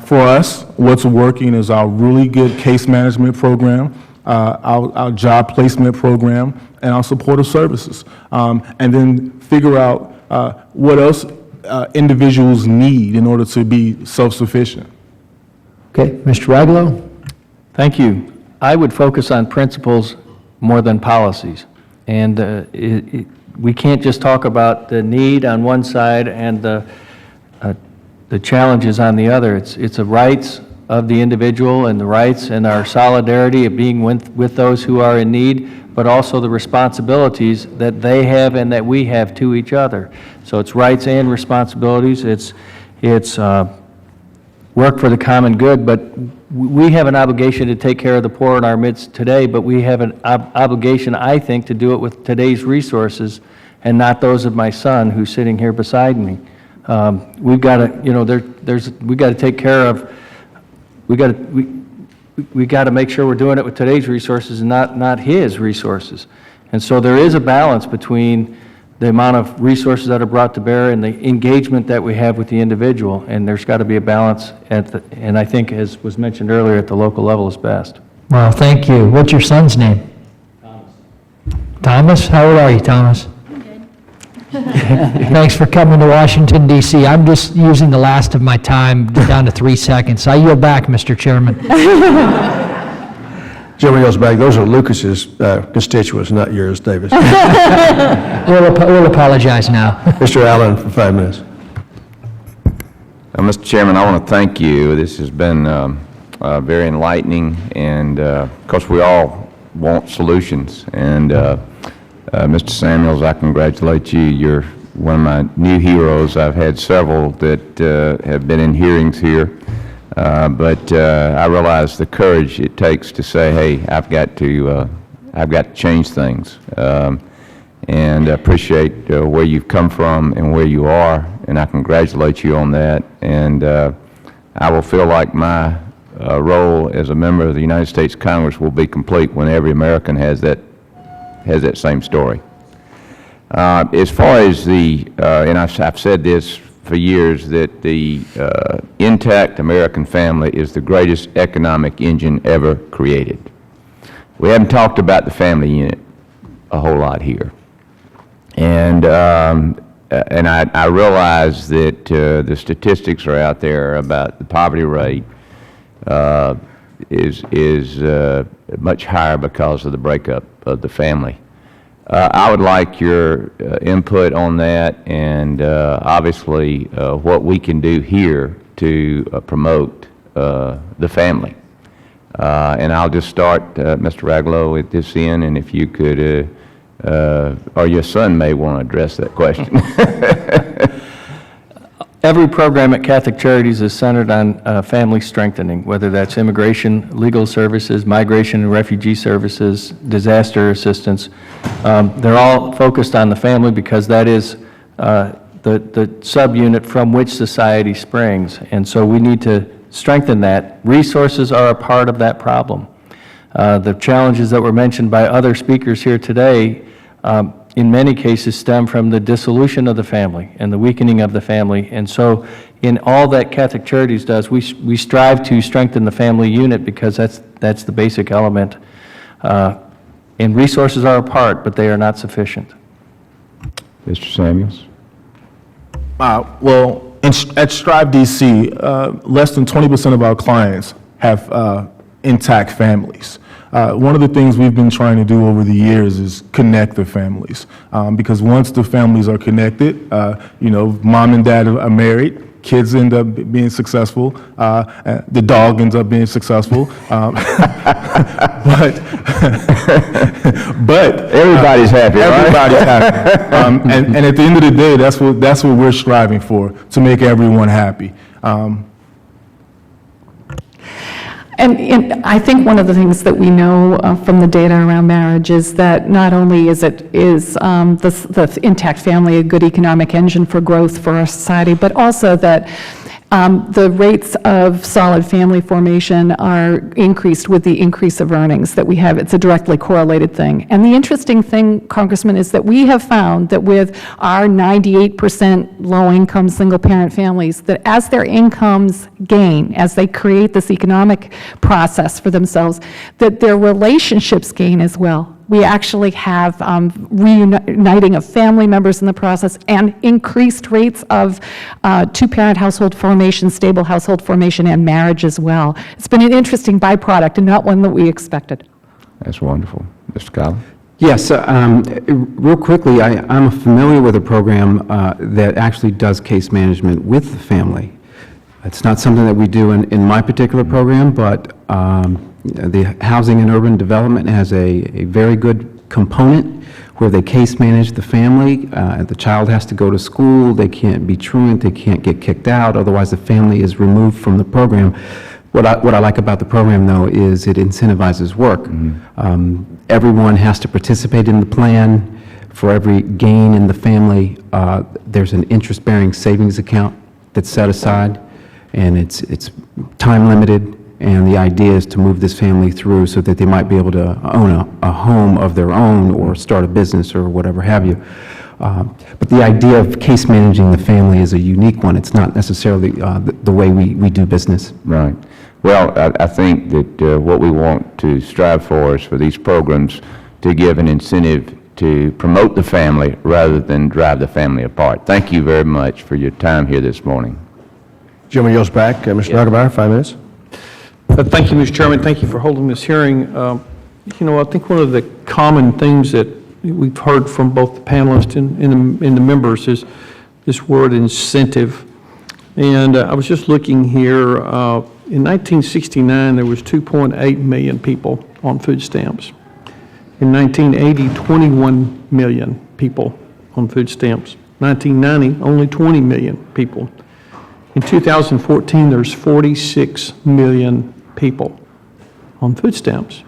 For us, what's working is our really good case management program, our job placement program, and our supportive services. And then figure out what else individuals need in order to be self-sufficient. Okay, Mr. Raglow? Thank you. I would focus on principles more than policies. And we can't just talk about the need on one side and the challenges on the other. It's the rights of the individual and the rights and our solidarity of being with those who are in need, but also the responsibilities that they have and that we have to each other. So it's rights and responsibilities. It's work for the common good, but we have an obligation to take care of the poor in our midst today, but we have an obligation, I think, to do it with today's resources and not those of my son who's sitting here beside me. We've got to, we've got to take care of, we got to make sure we're doing it with today's resources and not his resources. And so there is a balance between the amount of resources that are brought to bear and the engagement that we have with the individual, and there's got to be a balance and I think, as was mentioned earlier, at the local level is best. Well, thank you. What's your son's name? Thomas. Thomas? How old are you, Thomas? Thanks for coming to Washington, D.C. I'm just using the last of my time down to 3 seconds. I yield back, Mr. Chairman. Jimmy goes back, those are Lucas's constituents, not yours, Davis. We'll apologize now. Mr. Allen, for 5 minutes. Mr. Chairman, I want to thank you. This has been very enlightening, and of course, we all want solutions. And Mr. Samuels, I congratulate you. You're one of my new heroes. I've had several that have been in hearings here. But I realize the courage it takes to say, "Hey, I've got to change things," and I appreciate where you've come from and where you are, and I congratulate you on that. And I will feel like my role as a member of the United States Congress will be complete when every American has that same story. As far as and I've said this for years, that the intact American family is the greatest economic engine ever created. We haven't talked about the family unit a whole lot here. And I realize that the statistics are out there about the poverty rate is much higher because of the breakup of the family. I would like your input on that, and obviously what we can do here to promote the family. And I'll just start, Mr. Raglow, at this end, and if you could, or your son may want to address that question. Every program at Catholic Charities is centered on family strengthening, whether that's immigration, legal services, migration and refugee services, disaster assistance. They're all focused on the family because that is the subunit from which society springs. And so we need to strengthen that. Resources are a part of that problem. The challenges that were mentioned by other speakers here today in many cases stem from the dissolution of the family and the weakening of the family. And so in all that Catholic Charities does, we strive to strengthen the family unit because that's the basic element. And resources are a part, but they are not sufficient. Mr. Samuels? Well, at Strive DC, less than 20% of our clients have intact families. One of the things we've been trying to do over the years is connect the families, because once the families are connected, mom and dad are married, kids end up being successful, the dog ends up being successful, but everybody's happy, right? Everybody's happy, and at the end of the day, that's what we're striving for, to make everyone happy. And I think one of the things that we know from the data around marriage is that not only is the intact family a good economic engine for growth for our society, but also that the rates of solid family formation are increased with the increase of earnings that we have. It's a directly correlated thing. And the interesting thing, Congressman, is that we have found that with our 98% low-income single-parent families, that as their incomes gain, as they create this economic process for themselves, that their relationships gain as well. We actually have reuniting of family members in the process and increased rates of two-parent household formation, stable household formation, and marriage as well. It's been an interesting byproduct and not one that we expected. That's wonderful. Mr. Collins? Yes, real quickly, I'm familiar with a program that actually does case management with the family. It's not something that we do in my particular program, but the Housing and Urban Development has a very good component where they case manage the family. The child has to go to school, they can't be truant, they can't get kicked out, otherwise the family is removed from the program. What I like about the program, though, is it incentivizes work. Everyone has to participate in the plan. For every gain in the family, there's an interest-bearing savings account that's set aside, and it's time-limited, and the idea is to move this family through so that they might be able to own a home of their own or start a business or whatever have you. But the idea of case managing the family is a unique one. It's not necessarily the way we do business. Right. Well, I think that what we want to strive for is for these programs to give an incentive to promote the family rather than drive the family apart. Thank you very much for your time here this morning. Gentleman yields back. Mr. Nuckelmeyer, 5 minutes. Thank you, Mr. Chairman. Thank you for holding this hearing. You know, I think one of the common things that we've heard from both the panelists and the members is this word incentive. And I was just looking here, in 1969, there was 2.8 million people on food stamps. In 1980, 21 million people on food stamps. 1990, only 20 million people. In 2014, there's 46 million people on food stamps.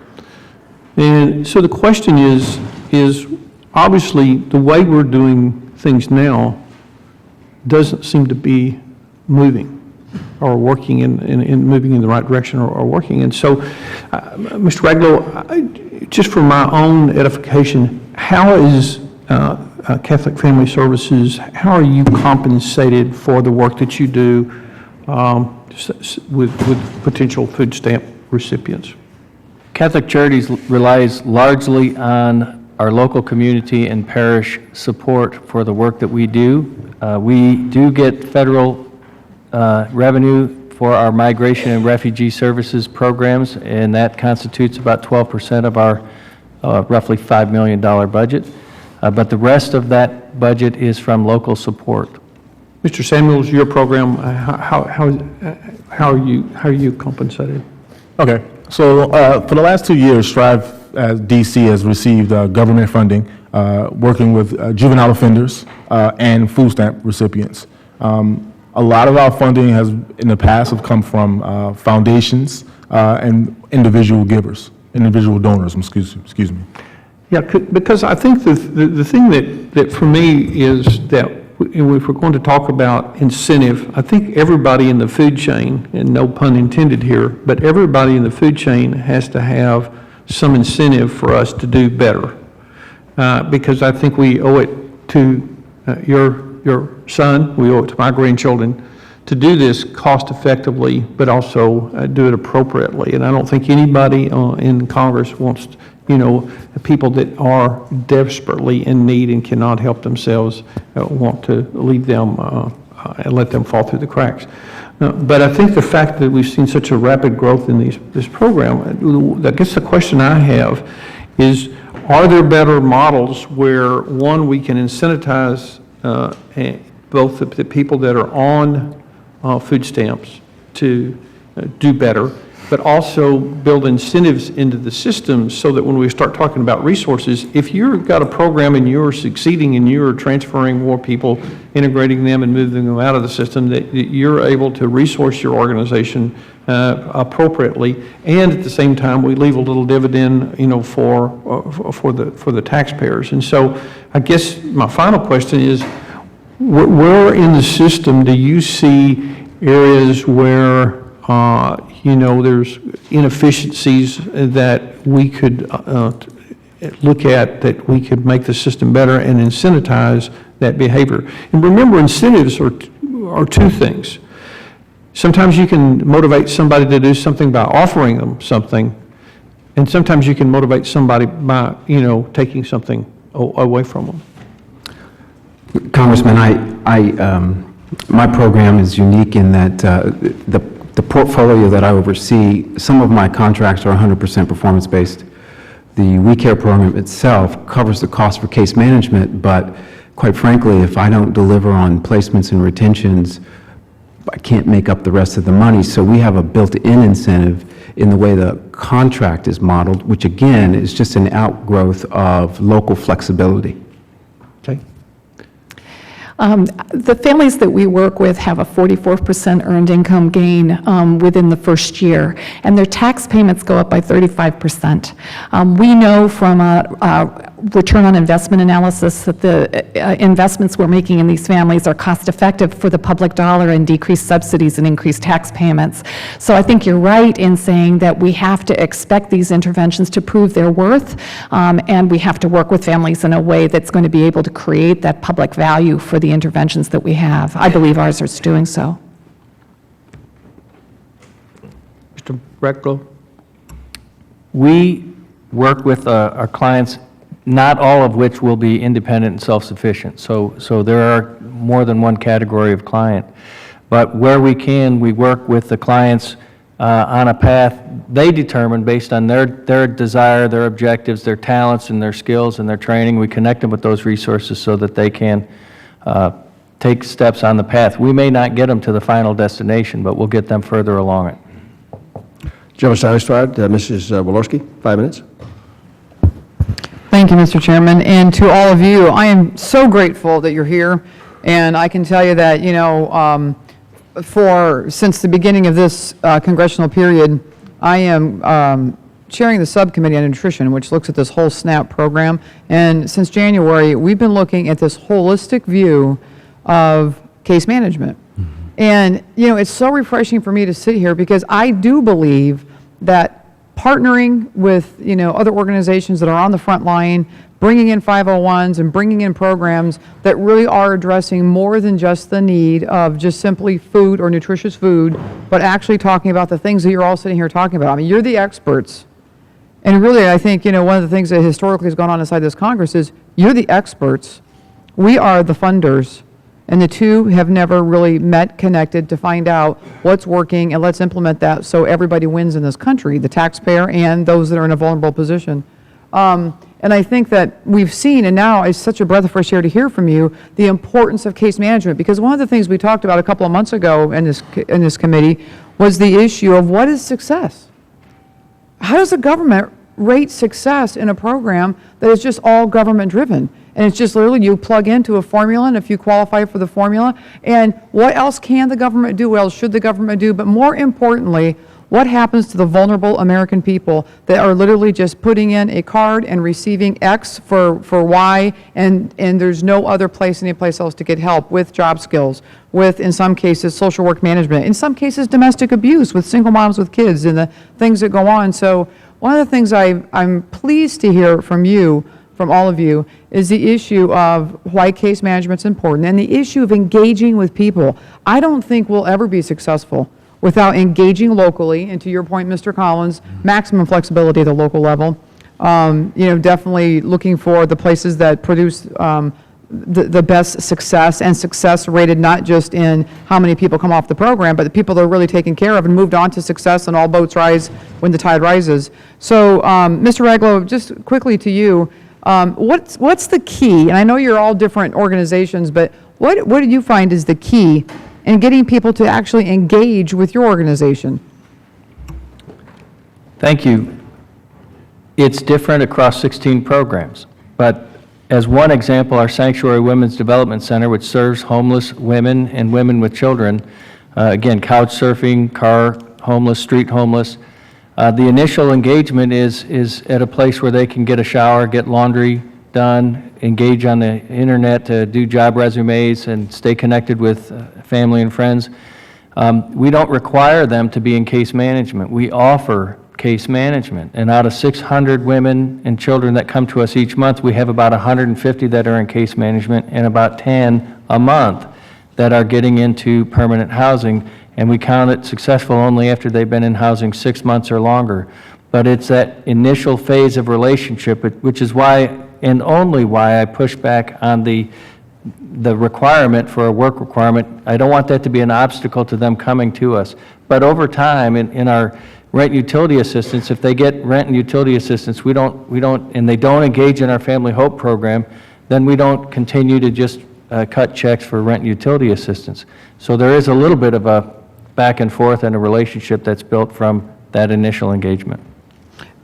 And so the question is obviously the way we're doing things now doesn't seem to be moving or working in moving in the right direction or working. And so, Mr. Raglow, just for my own edification, how is Catholic Family Services, how are you compensated for the work that you do with potential food stamp recipients? Catholic Charities relies largely on our local community and parish support for the work that we do. We do get federal revenue for our migration and refugee services programs, and that constitutes about 12% of our roughly $5 million budget. But the rest of that budget is from local support. Mr. Samuels, your program, how are you compensated? Okay, so for the last 2 years, Strive DC has received government funding working with juvenile offenders and food stamp recipients. A lot of our funding has, in the past, have come from foundations and individual givers, individual donors, excuse me. Yeah, because I think the thing that for me is that if we're going to talk about incentive, I think everybody in the food chain, and no pun intended here, but everybody in the food chain has to have some incentive for us to do better. Because I think we owe it to your son, we owe it to my grandchildren to do this cost effectively, but also do it appropriately. And I don't think anybody in Congress wants, people that are desperately in need and cannot help themselves want to leave them and let them fall through the cracks. But I think the fact that we've seen such a rapid growth in this program, I guess the question I have is, are there better models where, one, we can incentivize both the people that are on food stamps to do better, but also build incentives into the system so that when we start talking about resources, if you've got a program and you're succeeding and you're transferring more people, integrating them and moving them out of the system, that you're able to resource your organization appropriately, and at the same time we leave a little dividend, for the taxpayers. And so I guess my final question is, where in the system do you see areas where there's inefficiencies that we could look at, that we could make the system better and incentivize that behavior? And remember, incentives are two things. Sometimes you can motivate somebody to do something by offering them something, And sometimes you can motivate somebody by, taking something away from them. Congressman, my program is unique in that the portfolio that I oversee, some of my contracts are 100% performance-based. The WeCARE program itself covers the cost for case management, but quite frankly, if I don't deliver on placements and retentions, I can't make up the rest of the money. So we have a built-in incentive in the way the contract is modeled, which again is just an outgrowth of local flexibility. Okay. The families that we work with have a 44% earned income gain within the first year, and their tax payments go up by 35%. We know from a return on investment analysis that the investments we're making in these families are cost-effective for the public dollar and decreased subsidies and increased tax payments. So I think you're right in saying that we have to expect these interventions to prove their worth, and we have to work with families in a way that's going to be able to create that public value for the interventions that we have. I believe ours is doing so. Mr. Recklow? We work with our clients, not all of which will be independent and self-sufficient. So there are more than one category of client. But where we can, we work with the clients on a path they determine based on their desire, their objectives, their talents, and their skills and their training. We connect them with those resources so that they can take steps on the path. We may not get them to the final destination, but we'll get them further along it. Gentleman satisfied? Mrs. Walorski, 5 minutes. Thank you, Mr. Chairman, and to all of you, I am so grateful that you're here, and I can tell you that, since the beginning of this congressional period, I am chairing the subcommittee on nutrition, which looks at this whole SNAP program, and since January, we've been looking at this holistic view of case management. And, it's so refreshing for me to sit here because I do believe that partnering with, other organizations that are on the front line, bringing in 501s and bringing in programs that really are addressing more than just the need of just simply food or nutritious food, but actually talking about the things that you're all sitting here talking about. I mean, you're the experts. And really, I think, one of the things that historically has gone on inside this Congress is you're the experts. We are the funders. And the two have never really met, connected to find out what's working, and let's implement that so everybody wins in this country, the taxpayer and those that are in a vulnerable position. And I think that we've seen, and now it's such a breath of fresh air to hear from you, the importance of case management. Because one of the things we talked about a couple of months ago in this committee was the issue of what is success? How does the government rate success in a program that is just all government-driven? And it's just literally you plug into a formula, and if you qualify for the formula, and what else can the government do? What else should the government do? But more importantly, what happens to the vulnerable American people that are literally just putting in a card and receiving X for Y, and there's no other place, any place else to get help with job skills, with, in some cases, social work management, in some cases, domestic abuse with single moms with kids and the things that go on. So one of the things I'm pleased to hear from you, from all of you, is the issue of why case management's important and the issue of engaging with people. I don't think we'll ever be successful without engaging locally, and to your point, Mr. Collins, maximum flexibility at the local level. Definitely looking for the places that produce the best success, and success rated not just in how many people come off the program, but the people that are really taken care of and moved on to success, and all boats rise when the tide rises. So, Mr. Raglow, just quickly to you, what's the key? And I know you're all different organizations, but what do you find is the key in getting people to actually engage with your organization? Thank you. It's different across 16 programs, but as one example, our Sanctuary Women's Development Center, which serves homeless women and women with children, again, couch surfing, car homeless, street homeless. The initial engagement is at a place where they can get a shower, get laundry done, engage on the internet to do job resumes and stay connected with family and friends. We don't require them to be in case management. We offer case management. And out of 600 women and children that come to us each month, we have about 150 that are in case management and about 10 a month that are getting into permanent housing. And we count it successful only after they've been in housing 6 months or longer. but it's that initial phase of relationship, which is why, and only why, I push back on the requirement for a work requirement. I don't want that to be an obstacle to them coming to us. But over time, in our rent utility assistance, if they get rent and utility assistance, and they don't engage in our Family Hope program, then we don't continue to just cut checks for rent and utility assistance. So there is a little bit of a back and forth and a relationship that's built from that initial engagement.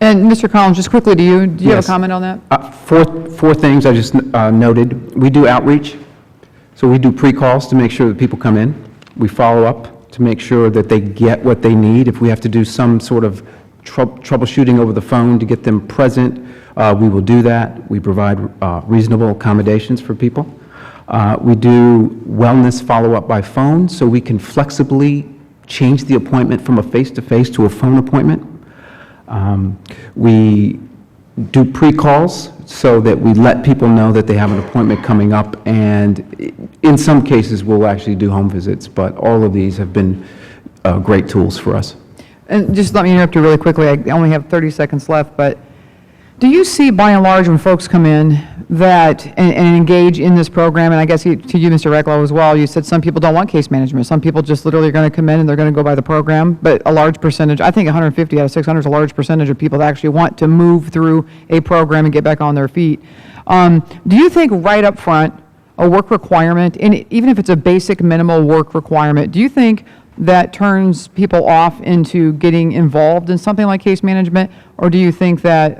And Mr. Collins, just quickly to you, do you have Yes. a comment on that? Four things I just noted. We do outreach, so we do pre-calls to make sure that people come in. We follow up to make sure that they get what they need. If we have to do some sort of troubleshooting over the phone to get them present, we will do that. We provide reasonable accommodations for people. We do wellness follow-up by phone, so we can flexibly change the appointment from a face-to-face to a phone appointment. We do pre-calls so that we let people know that they have an appointment coming up, and in some cases, we'll actually do home visits, but all of these have been great tools for us. And just let me interrupt you really quickly. I only have 30 seconds left, but do you see, by and large, when folks come in that and engage in this program, and I guess to you, Mr. Recklow, as well, you said some people don't want case management. Some people just literally are going to come in and they're going to go by the program, but a large percentage, I think 150 out of 600 is a large percentage of people that actually want to move through a program and get back on their feet. Do you think right up front, a work requirement, and even if it's a basic minimal work requirement, do you think that turns people off into getting involved in something like case management? Or do you think that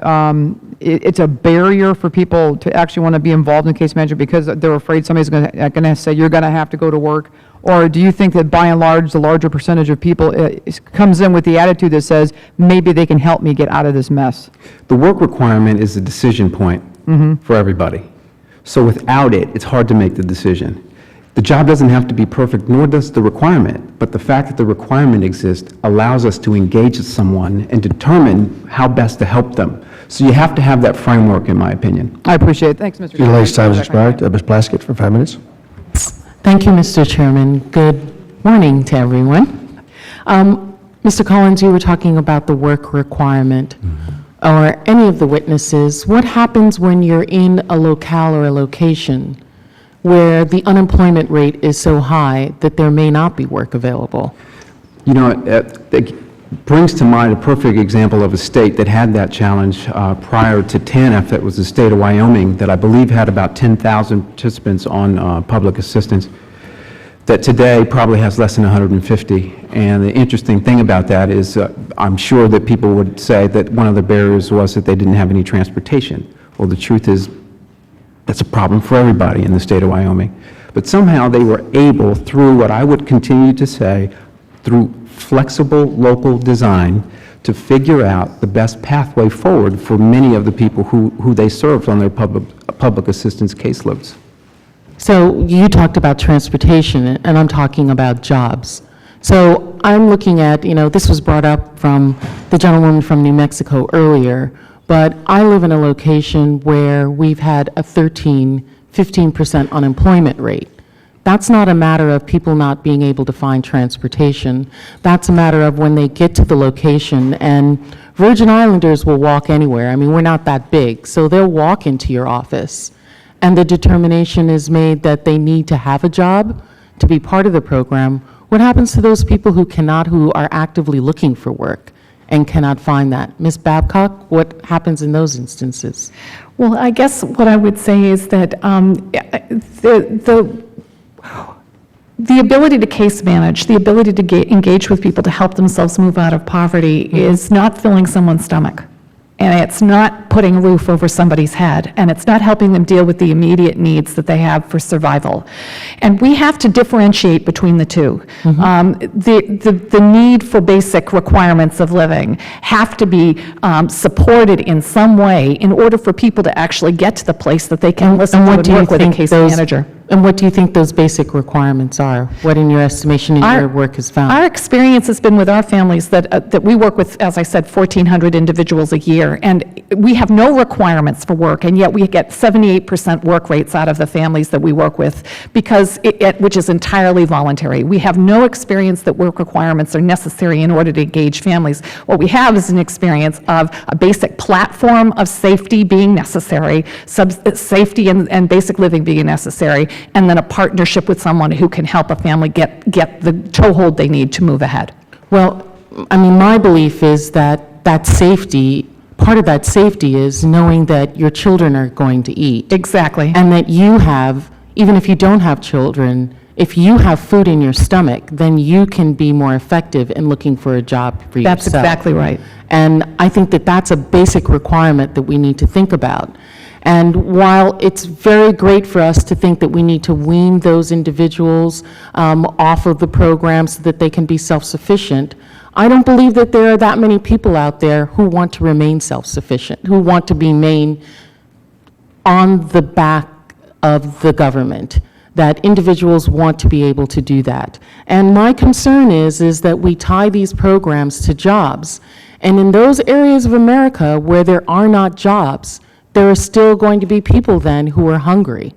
it's a barrier for people to actually want to be involved in case management because they're afraid somebody's going to say, you're going to have to go to work? Or do you think that by and large, the larger percentage of people comes in with the attitude that says, maybe they can help me get out of this mess? The work requirement is a decision point for everybody. So without it, it's hard to make the decision. The job doesn't have to be perfect, nor does the requirement, but the fact that the requirement exists allows us to engage with someone and determine how best to help them. So you have to have that framework, in my opinion. I appreciate it. Thanks, Mr. Your latest time has expired. Ms. Plaskett for 5 minutes. Thank you, Mr. Chairman. Good morning to everyone. Mr. Collins, you were talking about the work requirement, or any of the witnesses. What happens when you're in a locale or a location where the unemployment rate is so high that there may not be work available? You know, it brings to mind a perfect example of a state that had that challenge prior to TANF. That was the state of Wyoming, that I believe had about 10,000 participants on public assistance, that today probably has less than 150. And the interesting thing about that is I'm sure that people would say that one of the barriers was that they didn't have any transportation. Well, the truth is that's a problem for everybody in the state of Wyoming. But somehow they were able, through what I would continue to say, through flexible local design, to figure out the best pathway forward for many of the people who they served on their public assistance caseloads. So you talked about transportation, and I'm talking about jobs. So I'm looking at, this was brought up from the gentlewoman from New Mexico earlier, but I live in a location where we've had a 15% unemployment rate. That's not a matter of people not being able to find transportation. That's a matter of when they get to the location, and Virgin Islanders will walk anywhere. I mean, we're not that big, so they'll walk into your office, and the determination is made that they need to have a job to be part of the program. What happens to those people who are actively looking for work and cannot find that? Ms. Babcock, what happens in those instances? Well, I guess what I would say is that the ability to case manage, the ability to engage with people to help themselves move out of poverty is not filling someone's stomach. And it's not putting a roof over somebody's head, and it's not helping them deal with the immediate needs that they have for survival. And we have to differentiate between the two. The need for basic requirements of living have to be supported in some way in order for people to actually get to the place that they can listen to and work with a case manager. And what do you think those basic requirements are? What in your estimation in your work has found? Our experience has been with our families that we work with, as I said, 1,400 individuals a year, and we have no requirements for work, and yet we get 78% work rates out of the families that we work with, because which is entirely voluntary. We have no experience that work requirements are necessary in order to engage families. What we have is an experience of a basic platform of safety being necessary, safety and basic living being necessary, and then a partnership with someone who can help a family get the toehold they need to move ahead. Well, I mean, my belief is that safety, part of that safety is knowing that your children are going to eat. Exactly. And that you have, even if you don't have children, if you have food in your stomach, then you can be more effective in looking for a job for yourself. That's exactly right. And I think that that's a basic requirement that we need to think about. And while it's very great for us to think that we need to wean those individuals off of the program so that they can be self-sufficient, I don't believe that there are that many people out there who want to remain self-sufficient, who want to remain on the back of the government, that individuals want to be able to do that. And my concern is that we tie these programs to jobs. And in those areas of America where there are not jobs, there are still going to be people then who are hungry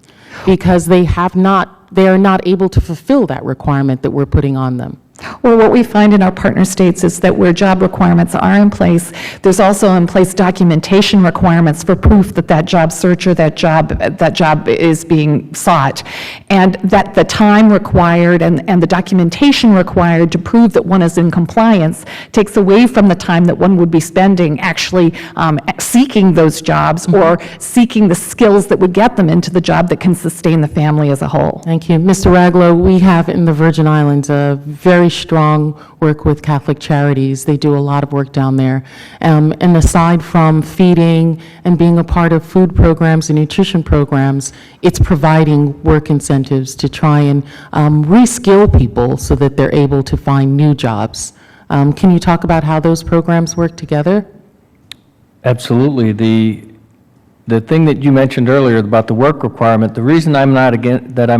because they are not able to fulfill that requirement that we're putting on them. Well, what we find in our partner states is that where job requirements are in place, there's also in place documentation requirements for proof that that job search or that job is being sought, and that the time required and the documentation required to prove that one is in compliance takes away from the time that one would be spending actually seeking those jobs or seeking the skills that would get them into the job that can sustain the family as a whole. Thank you. Mr. Raglow, we have in the Virgin Islands a very strong work with Catholic Charities. They do a lot of work down there. And aside from feeding and being a part of food programs and nutrition programs, it's providing work incentives to try and reskill people so that they're able to find new jobs. Can you talk about how those programs work together? Absolutely. The thing that you mentioned earlier about the work requirement, the reason I'm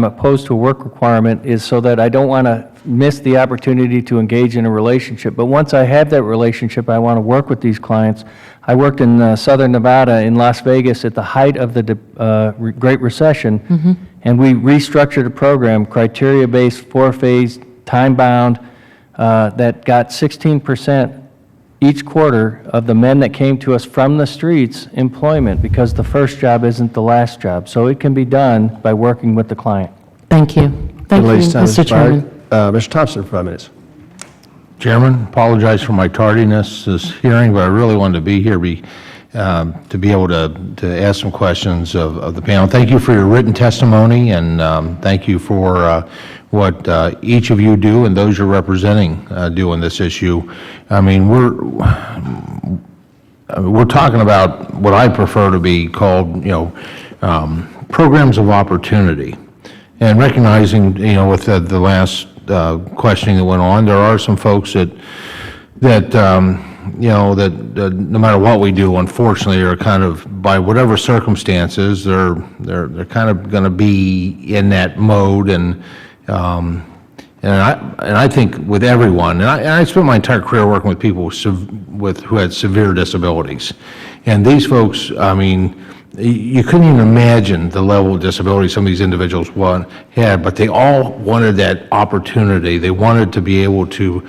opposed to a work requirement is so that I don't want to miss the opportunity to engage in a relationship. But once I have that relationship, I want to work with these clients. I worked in Southern Nevada, in Las Vegas, at the height of the Great Recession, and we restructured a program, criteria-based, 4-phase, time-bound, that got 16% each quarter of the men that came to us from the streets employment, because the first job isn't the last job. So it can be done by working with the client. Thank you. Thank you, Mr. Chairman. Mr. Thompson, for 5 minutes. Chairman, apologize for my tardiness this hearing, but I really wanted to be here to be able to ask some questions of the panel. Thank you for your written testimony, and thank you for what each of you do and those you're representing do on this issue. I mean, we're talking about what I prefer to be called, programs of opportunity, and recognizing, with the last questioning that went on, there are some folks that no matter what we do, unfortunately, are kind of, by whatever circumstances, they're kind of going to be in that mode, and I think with everyone, and I spent my entire career working with people who had severe disabilities, and these folks, I mean, you couldn't even imagine the level of disability some of these individuals had, but they all wanted that opportunity. They wanted to be able to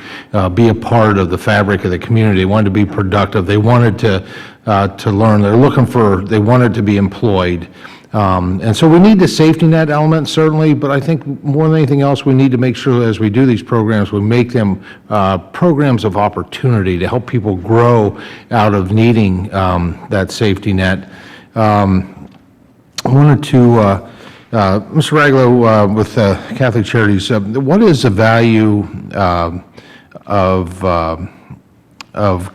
be a part of the fabric of the community. They wanted to be productive. They wanted to learn. They wanted to be employed. And so we need the safety net element, certainly, but I think more than anything else, we need to make sure as we do these programs, we make them programs of opportunity to help people grow out of needing that safety net. I wanted to, Mr. Raglow, with Catholic Charities, what is the value of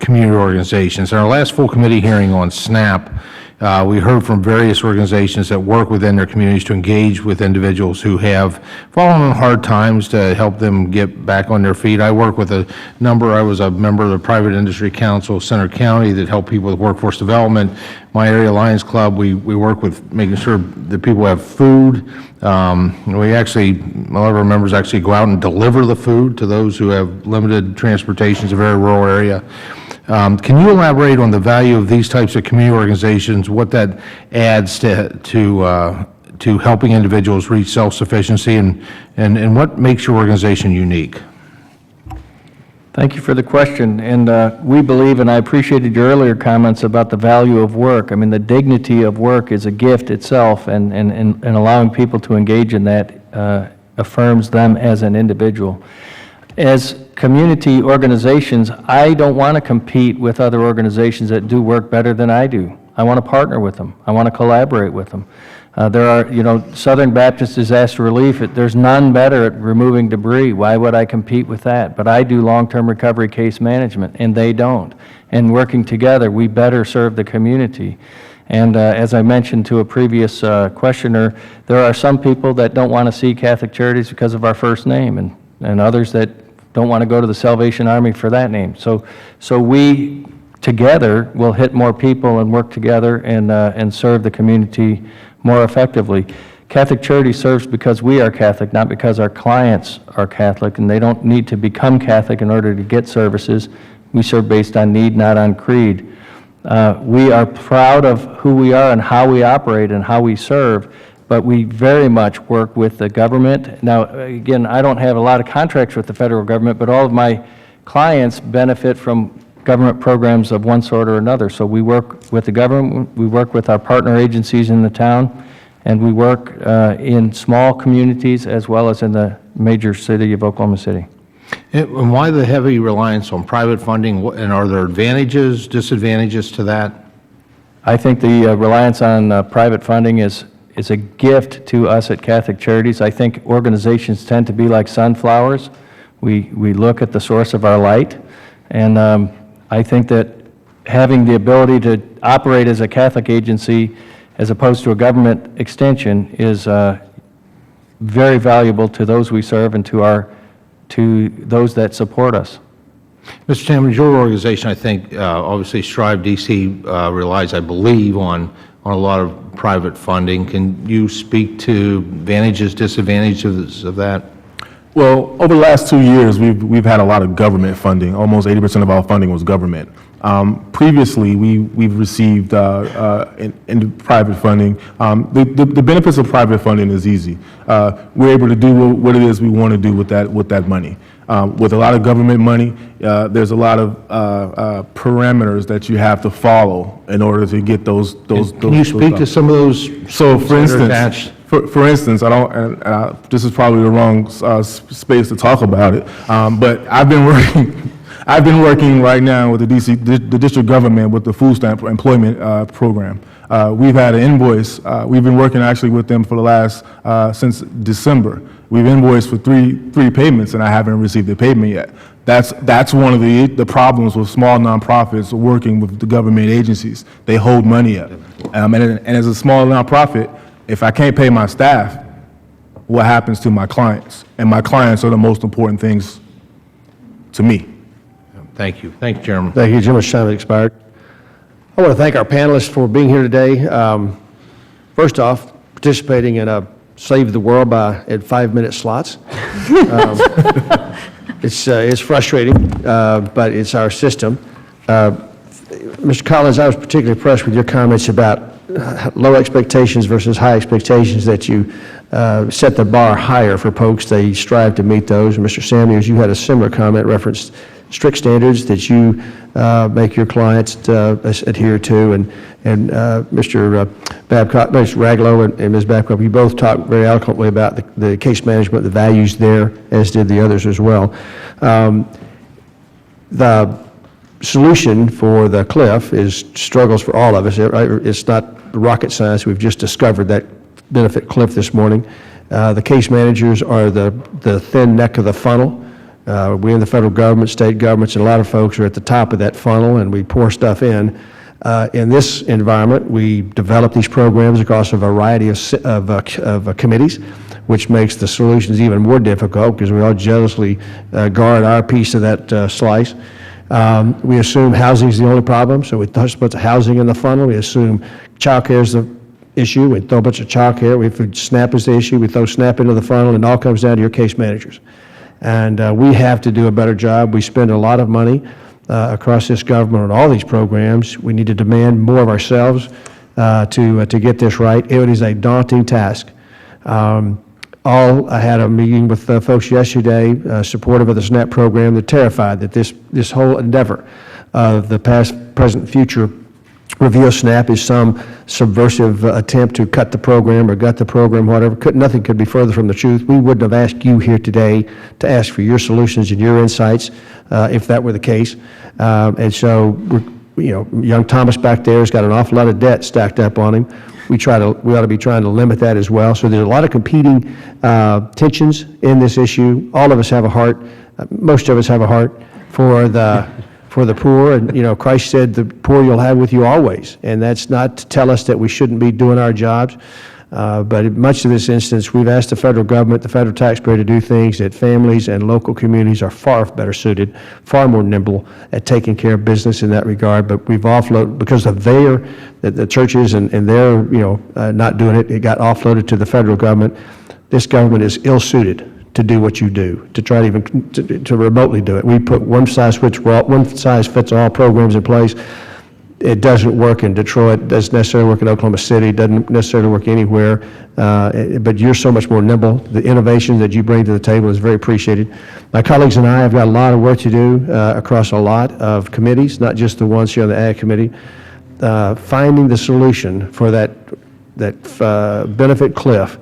community organizations? In our last full committee hearing on SNAP, We heard from various organizations that work within their communities to engage with individuals who have fallen on hard times to help them get back on their feet. I work with a number, I was a member of the Private Industry Council of Center County that help people with workforce development. My area Lions Club, we work with making sure that people have food. We actually, a lot of our members actually go out and deliver the food to those who have limited transportation. It's a very rural area. Can you elaborate on the value of these types of community organizations, what that adds to helping individuals reach self-sufficiency, and what makes your organization unique? Thank you for the question. And we believe, and I appreciated your earlier comments about the value of work. I mean, the dignity of work is a gift itself, and allowing people to engage in that affirms them as an individual. As community organizations, I don't want to compete with other organizations that do work better than I do. I want to partner with them. I want to collaborate with them. There are, Southern Baptist Disaster Relief, there's none better at removing debris. Why would I compete with that? But I do long-term recovery case management, and they don't. And working together, we better serve the community. And as I mentioned to a previous questioner, there are some people that don't want to see Catholic Charities because of our first name, and others that don't want to go to the Salvation Army for that name. So we together will hit more people and work together and serve the community more effectively. Catholic Charities serves because we are Catholic, not because our clients are Catholic, and they don't need to become Catholic in order to get services. We serve based on need, not on creed. We are proud of who we are and how we operate and how we serve, but we very much work with the government. Now, again, I don't have a lot of contracts with the federal government, but all of my clients benefit from government programs of one sort or another. So we work with the government, we work with our partner agencies in the town, and we work in small communities as well as in the major city of Oklahoma City. And why the heavy reliance on private funding, and are there advantages, disadvantages to that? I think the reliance on private funding is a gift to us at Catholic Charities. I think organizations tend to be like sunflowers. We look at the source of our light, and I think that having the ability to operate as a Catholic agency as opposed to a government extension is very valuable to those we serve and to those that support us. Mr. Chairman, your organization, I think, obviously Strive DC relies, I believe, on a lot of private funding. Can you speak to advantages, disadvantages of that? Well, over the last 2 years, we've had a lot of government funding. Almost 80% of our funding was government. Previously, we've received in private funding. The benefits of private funding is easy. We're able to do what it is we want to do with that money. With a lot of government money, there's a lot of parameters that you have to follow in order to get those. Can you speak to some of those? So, for instance. For instance, this is probably the wrong space to talk about it, but I've been working right now with the district government with the food stamp employment program. We've had an invoice. We've been working actually with them for the last since December. We've invoiced for three payments, and I haven't received the payment yet. That's one of the problems with small nonprofits working with the government agencies. They hold money up, and as a small nonprofit, if I can't pay my staff, what happens to my clients? And my clients are the most important things to me. Thank you. Thank you, Chairman. Thank you, Jim. Much time has expired. I want to thank our panelists for being here today. First off, participating in a Save the World at 5-minute slots. It's frustrating, but it's our system. Mr. Collins, I was particularly impressed with your comments about low expectations versus high expectations, that you set the bar higher for folks. They strive to meet those. And Mr. Samuels, you had a similar comment, referenced strict standards that you make your clients adhere to. And Mr. Babcock, Mr. Raglow and Ms. Babcock, you both talked very eloquently about the case management, the values there, as did the others as well. The solution for the cliff is struggles for all of us. It's not rocket science. We've just discovered that benefit cliff this morning. The case managers are the thin neck of the funnel. We in the federal government, state governments, and a lot of folks are at the top of that funnel, and we pour stuff in. In this environment, we develop these programs across a variety of committees, which makes the solutions even more difficult because we all jealously guard our piece of that slice. We assume housing is the only problem, so we put the housing in the funnel. We assume child care is the issue. We throw a bunch of child care. We SNAP is the issue. We throw SNAP into the funnel, and it all comes down to your case managers. And we have to do a better job. We spend a lot of money across this government on all these programs. We need to demand more of ourselves to get this right. It is a daunting task. I had a meeting with folks yesterday supportive of the SNAP program. They're terrified that this whole endeavor of the past, present, future review of SNAP is some subversive attempt to cut the program or gut the program, whatever. Nothing could be further from the truth. We wouldn't have asked you here today to ask for your solutions and your insights if that were the case. And so, young Thomas back there has got an awful lot of debt stacked up on him. We ought to be trying to limit that as well. So there's a lot of competing tensions in this issue. All of us have a heart, most of us have a heart for the poor. And, Christ said, the poor you'll have with you always. And that's not to tell us that we shouldn't be doing our jobs. But in much of this instance, we've asked the federal government, the federal taxpayer to do things that families and local communities are far better suited, far more nimble at taking care of business in that regard. But we've offloaded, because of the churches and their, not doing it, it got offloaded to the federal government. This government is ill-suited to do what you do, to try to even to remotely do it. We put one-size-fits-all programs in place. It doesn't work in Detroit, doesn't necessarily work in Oklahoma City, doesn't necessarily work anywhere, but you're so much more nimble. The innovation that you bring to the table is very appreciated. My colleagues and I have got a lot of work to do across a lot of committees, not just the ones here on the Ag Committee. Finding the solution for that benefit cliff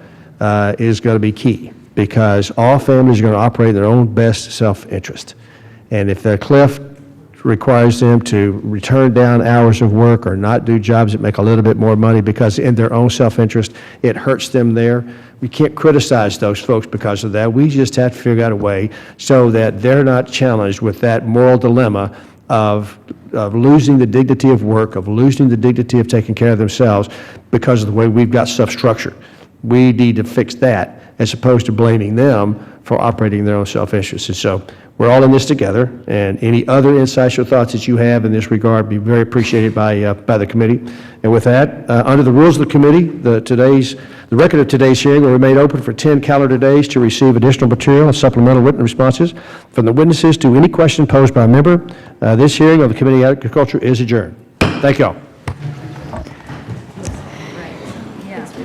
is going to be key, because all families are going to operate in their own best self-interest. And if that cliff requires them to return down hours of work or not do jobs that make a little bit more money because in their own self-interest, it hurts them there. We can't criticize those folks because of that. We just have to figure out a way so that they're not challenged with that moral dilemma of losing the dignity of work, of losing the dignity of taking care of themselves because of the way we've got stuff structured. We need to fix that as opposed to blaming them for operating their own self-interest. And so we're all in this together, and any other insights or thoughts that you have in this regard be very appreciated by the committee. And with that, under the rules of the committee, the record of today's hearing will remain open for 10 calendar days to receive additional material and supplemental written responses from the witnesses to any question posed by a member. This hearing of the Committee on Agriculture is adjourned. Thank you all.